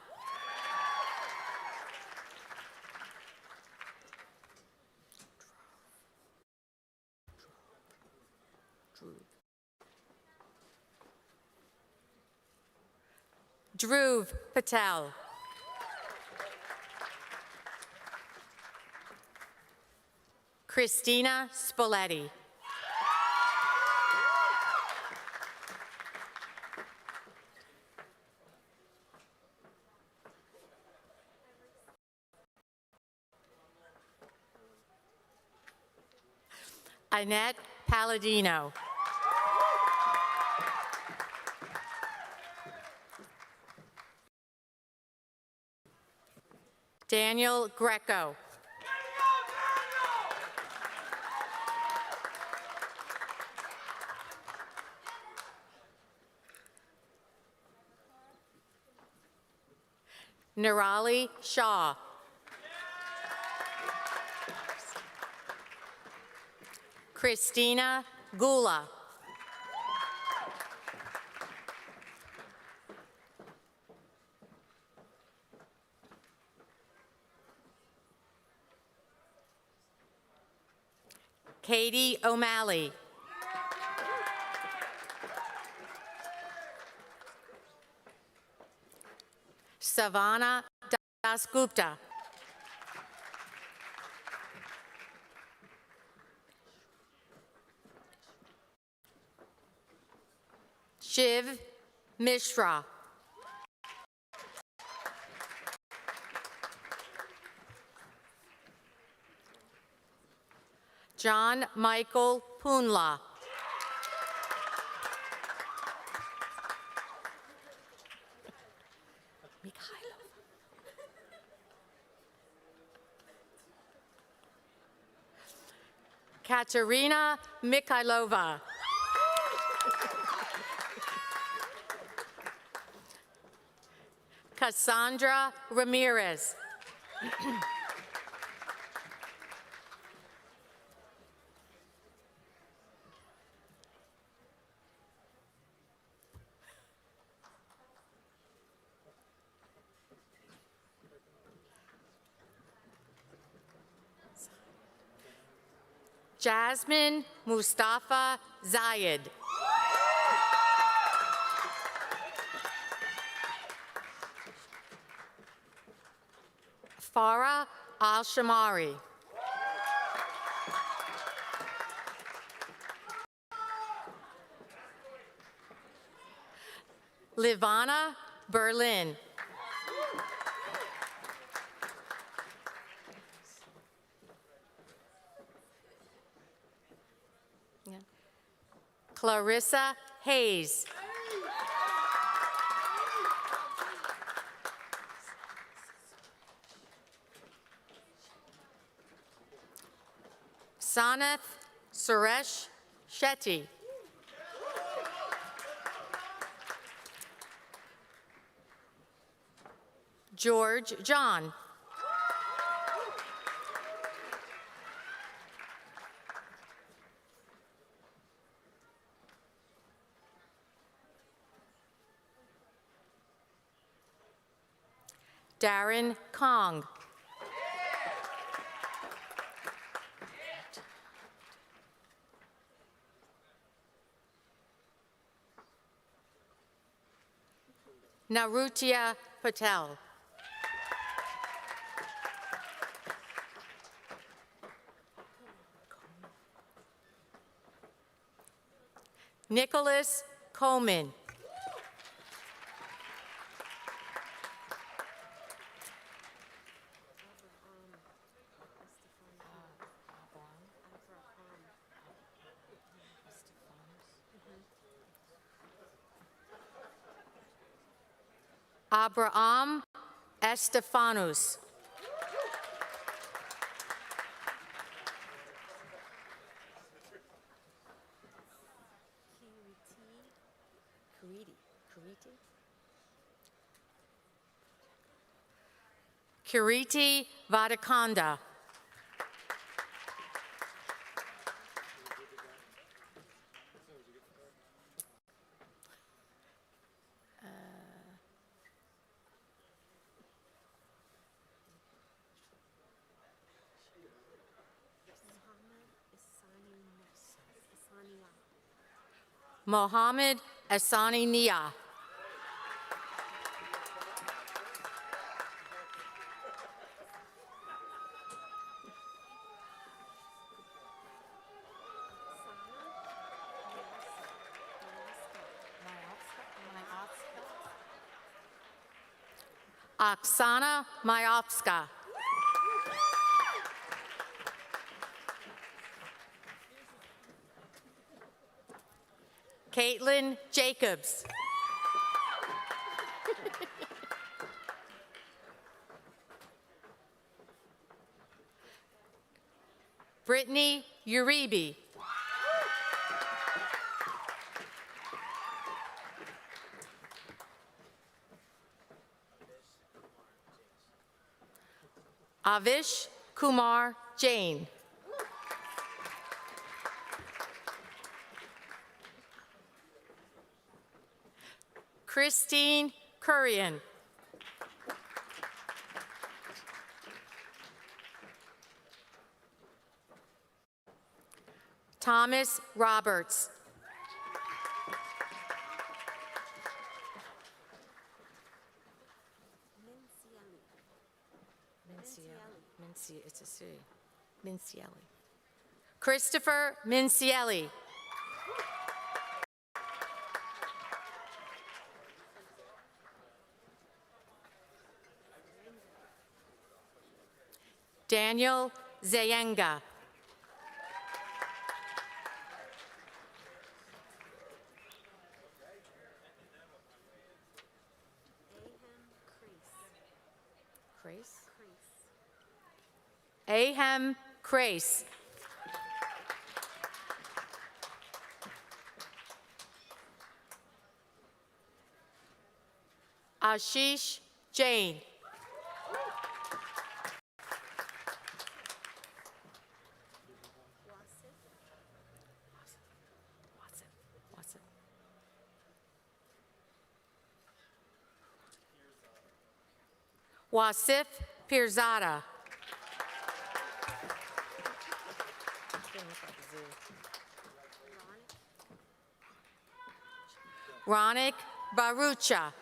Dhruv Patel. Christina Spoletti. Annette Palladino. Daniel Greco. Nirali Shah. Christina Gula. Katie O'Malley. Savannah Dasgupta. Shiv Mishra. John Michael Poonla. Katerina Mikhailova. Cassandra Ramirez. Jasmine Mustafa Zayed. Farah Al-Shamari. Livana Berlin. Clarissa Hayes. Sanath Suresh Shetty. George John. Darren Kong. Narutia Patel. Nicholas Coleman. Abraham Estefanus. Kiriti Vadakanda. Mohammed Asani Nia. Oksana Myovska. Caitlin Jacobs. Brittany Uribe. Avish Kumar Jain. Christine Kurian. Thomas Roberts. It's a C. Mincielli. Christopher Mincielli. Daniel Zayenga. Ahem Crace. Ashish Jain. Wasif Pirzada. Ronik Barucha.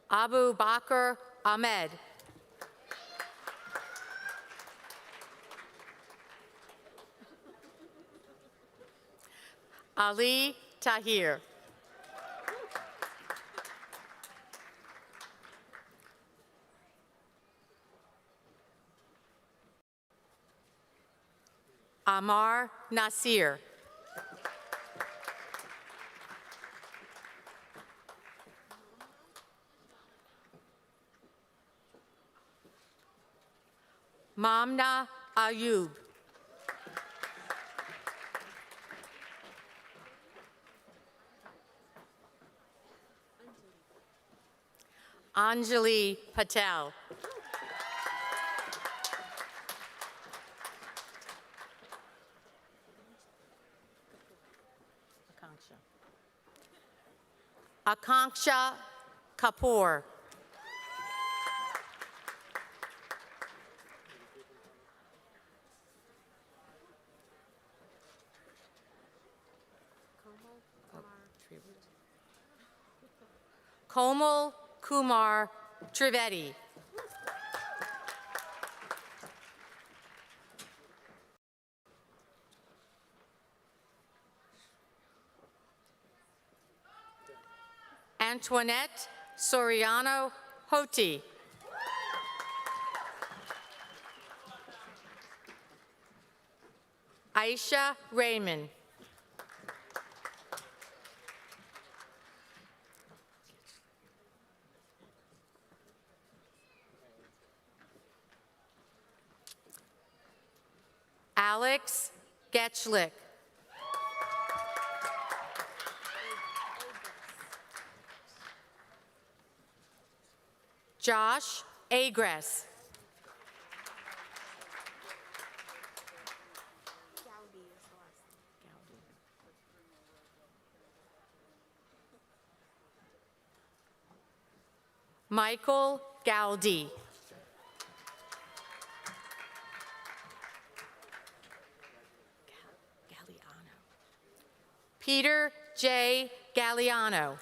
Abu Bakr Ahmed. Ali Tahir. Amar Nasir. Mamna Ayub. Anjali Patel. Akanksha Kapoor. Komal Kumar Trivedi. Antoinette Soriano Hoti. Aisha Raymond. Alex Getchlick. Josh Agress. Michael Galdi. Peter J. Galliano.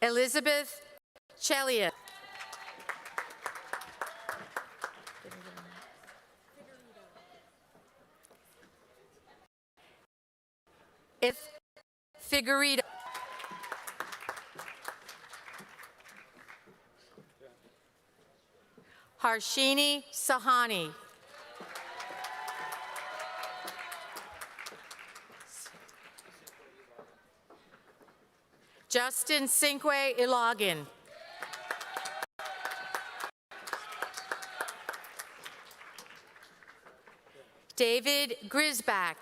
Elizabeth Chelia. Figueredo. Harshini Sahani. Justin Cinque Ilogin. David Grisback.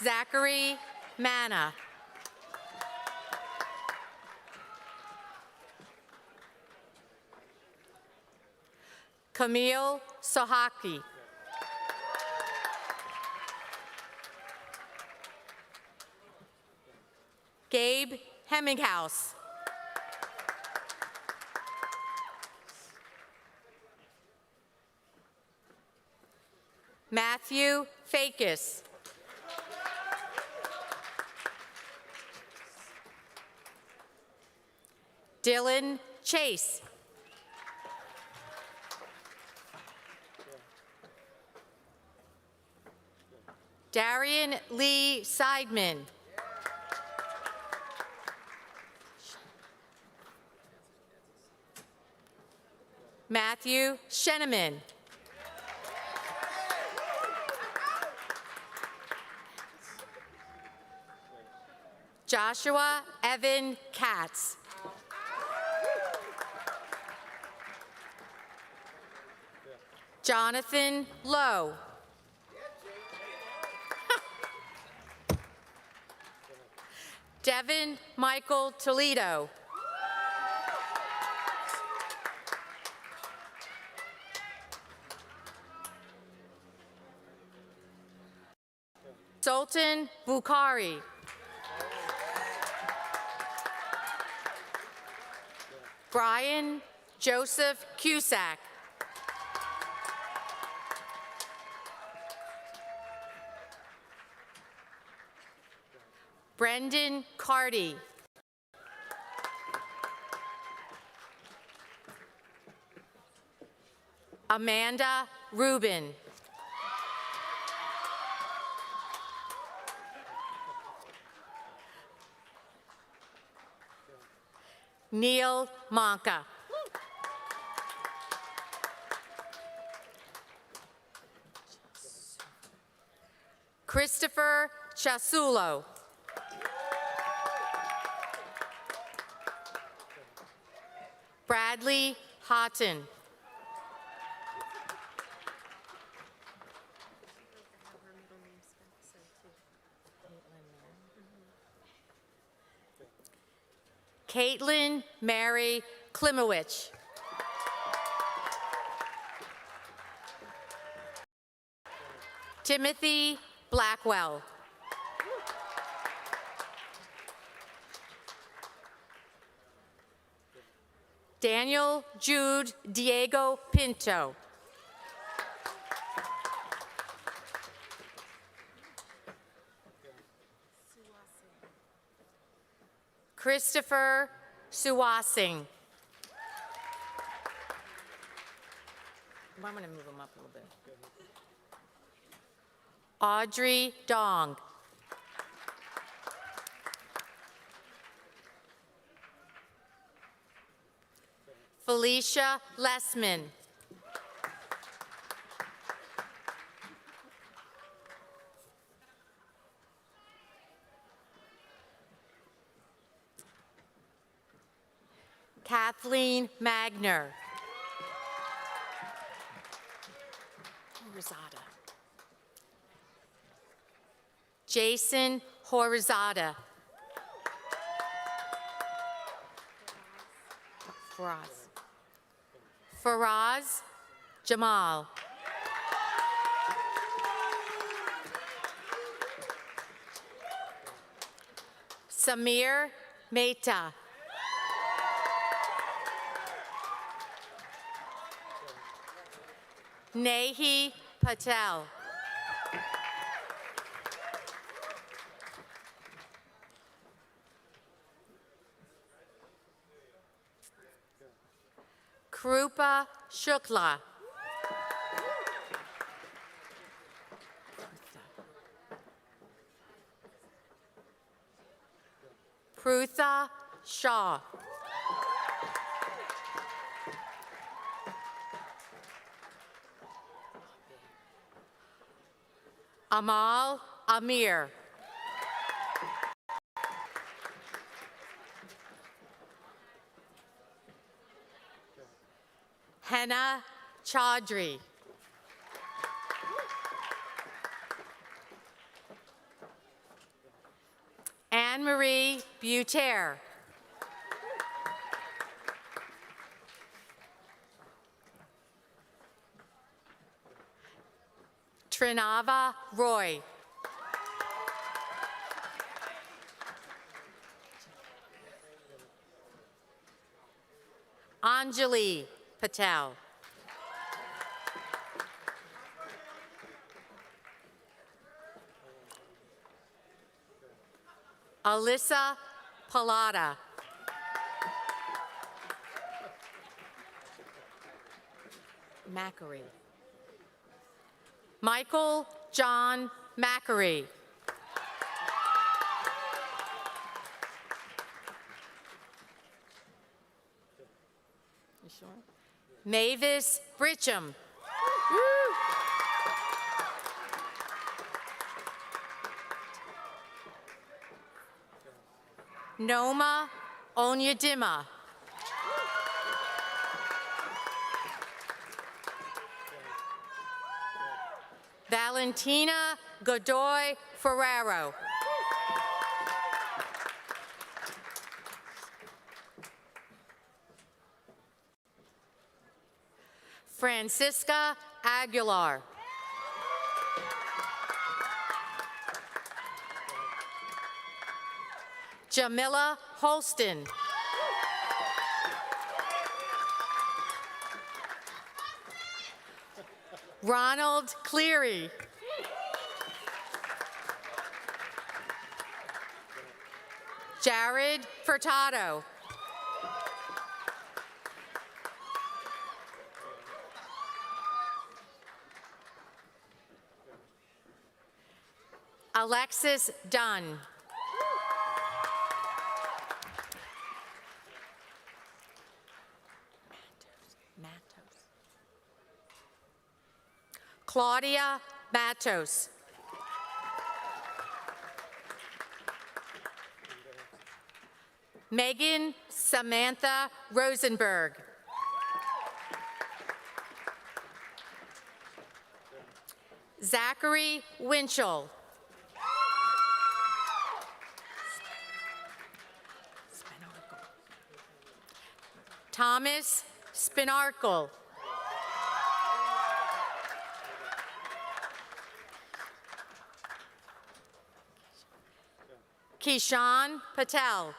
Zachary Manna. Camille Sohaki. Gabe Hemminghaus. Matthew Fakis. Dylan Chase. Darian Lee Seidman. Matthew Sheneman. Joshua Evan Katz. Jonathan Lowe. Devin Michael Toledo. Sultan Bukhari. Brian Joseph Cusack. Brendan Carty. Amanda Rubin. Neil Monka. Christopher Chasulo. Bradley Houghton. Caitlin Mary Klimowicz. Timothy Blackwell. Daniel Jude Diego Pinto. Christopher Suwasing. I'm going to move him up a little bit. Audrey Dong. Felicia Lessman. Kathleen Magner. Horizada. Jason Horizada. Faraz Jamal. Samir Mehta. Nehi Patel. Krupa Shukla. Prutha Shaw. Amal Amir. Henna Chaudhry. Anne-Marie Buter. Trinava Roy. Anjali Patel. Alyssa Pallotta. Mackery. Michael John Mackery. You sure? Mavis Britcham. Noma Onyedima. Valentina Godoy Ferrero. Francisca Aguilar. Jamila Holston. Ronald Cleary. Jared Furtado. Alexis Dunn. Claudia Matos. Megan Samantha Rosenberg. Zachary Winchell. Thomas Spinarkle. Kishan Patel.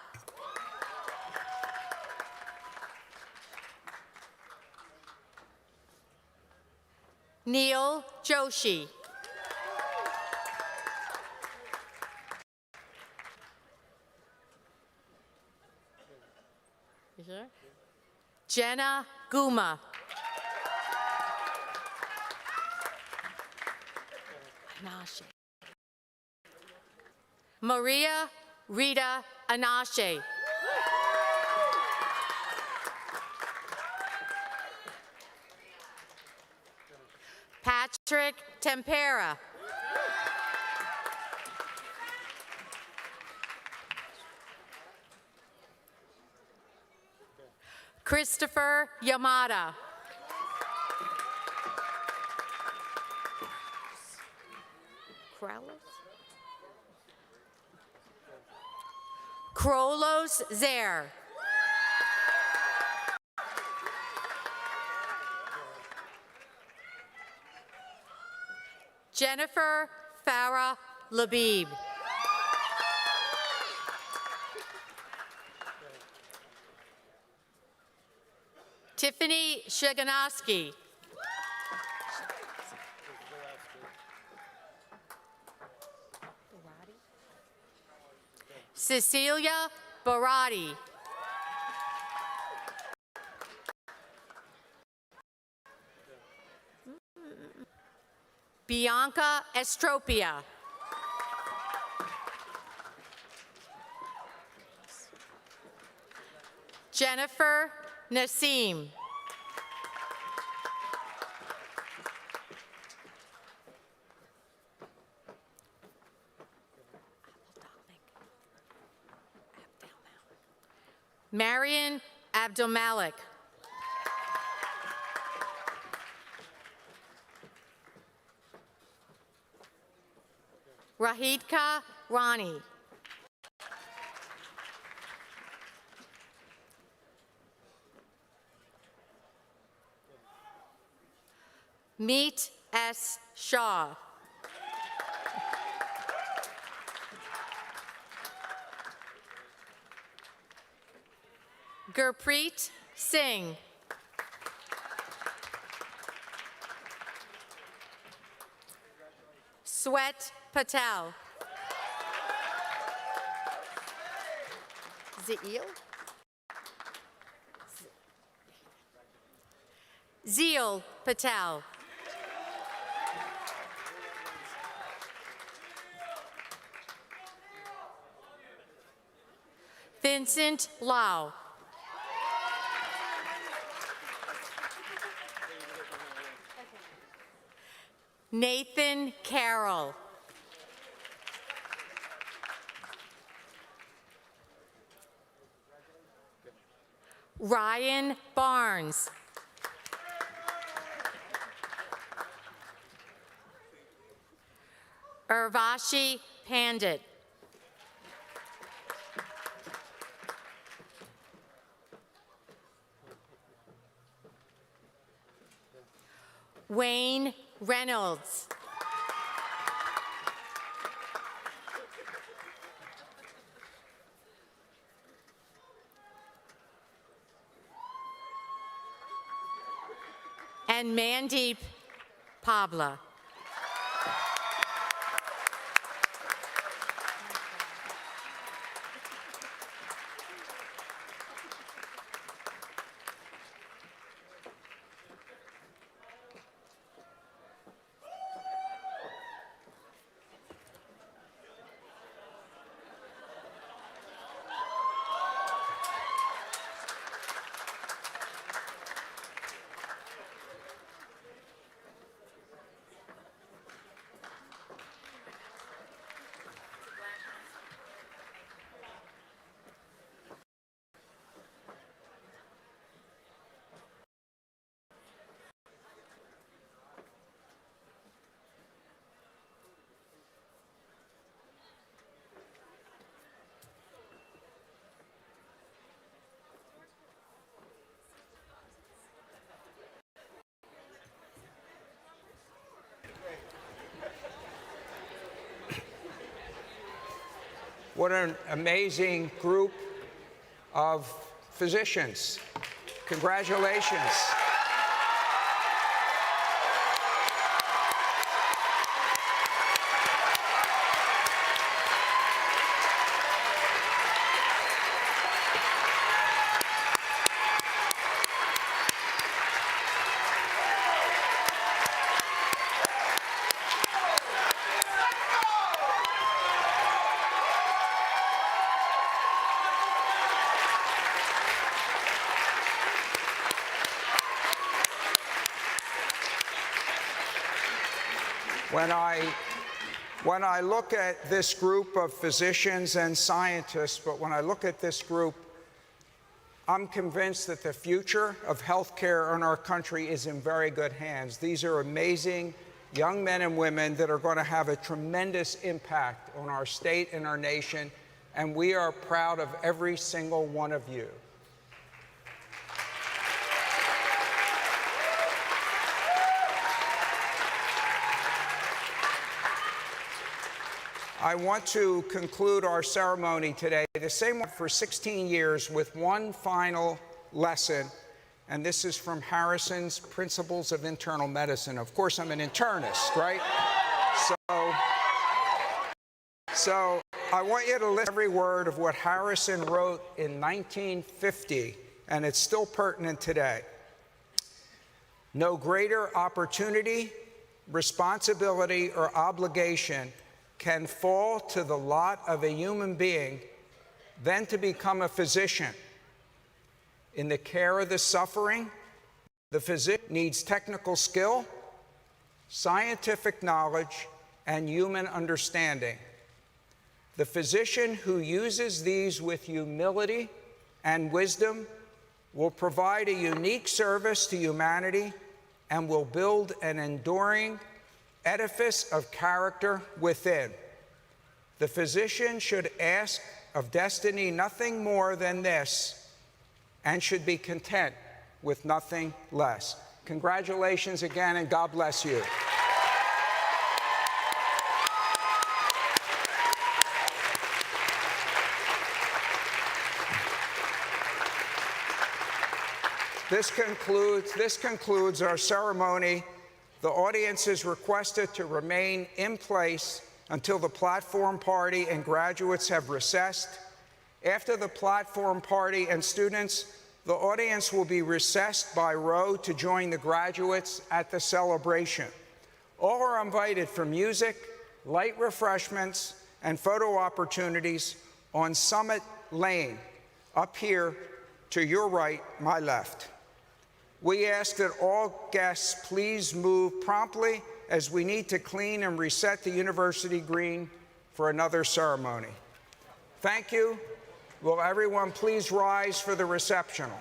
Neil Joshi. You sure? Jenna Guma. Anashe. Maria Rita Anashe. Patrick Tempera. Christopher Yamada. Krolos Zaire. Jennifer Farah Labib. Tiffany Shiganoski. Cecilia Barati. Bianca Estropia. Jennifer Nassim. Marion Abdelmalik. Rahidka Rani. Meet S. Shaw. Gurpreet Singh. Swet Patel. Zeel? Zeel Patel. Vincent Lau. Nathan Carroll. Ryan Barnes. Urvashi Pandit. Wayne Reynolds. And Mandeep Pabla. What an amazing group of physicians. Congratulations. When I look at this group of physicians and scientists, but when I look at this group, I'm convinced that the future of healthcare in our country is in very good hands. These are amazing young men and women that are going to have a tremendous impact on our state and our nation, and we are proud of every single one of you. I want to conclude our ceremony today the same way for 16 years with one final lesson, and this is from Harrison's Principles of Internal Medicine. Of course, I'm an internist, right? So I want you to listen to every word of what Harrison wrote in 1950, and it's still pertinent today. No greater opportunity, responsibility, or obligation can fall to the lot of a human being than to become a physician. In the care of the suffering, the physician needs technical skill, scientific knowledge, and human understanding. The physician who uses these with humility and wisdom will provide a unique service to humanity and will build an enduring edifice of character within. The physician should ask of destiny nothing more than this and should be content with nothing less. Congratulations again, and God bless you. This concludes our ceremony. The audience is requested to remain in place until the platform party and graduates have recessed. After the platform party and students, the audience will be recessed by row to join the graduates at the celebration. All are invited for music, light refreshments, and photo opportunities on Summit Lane, up here to your right, my left. We ask that all guests please move promptly as we need to clean and reset the University Green for another ceremony. Thank you. Will everyone please rise for the receptional?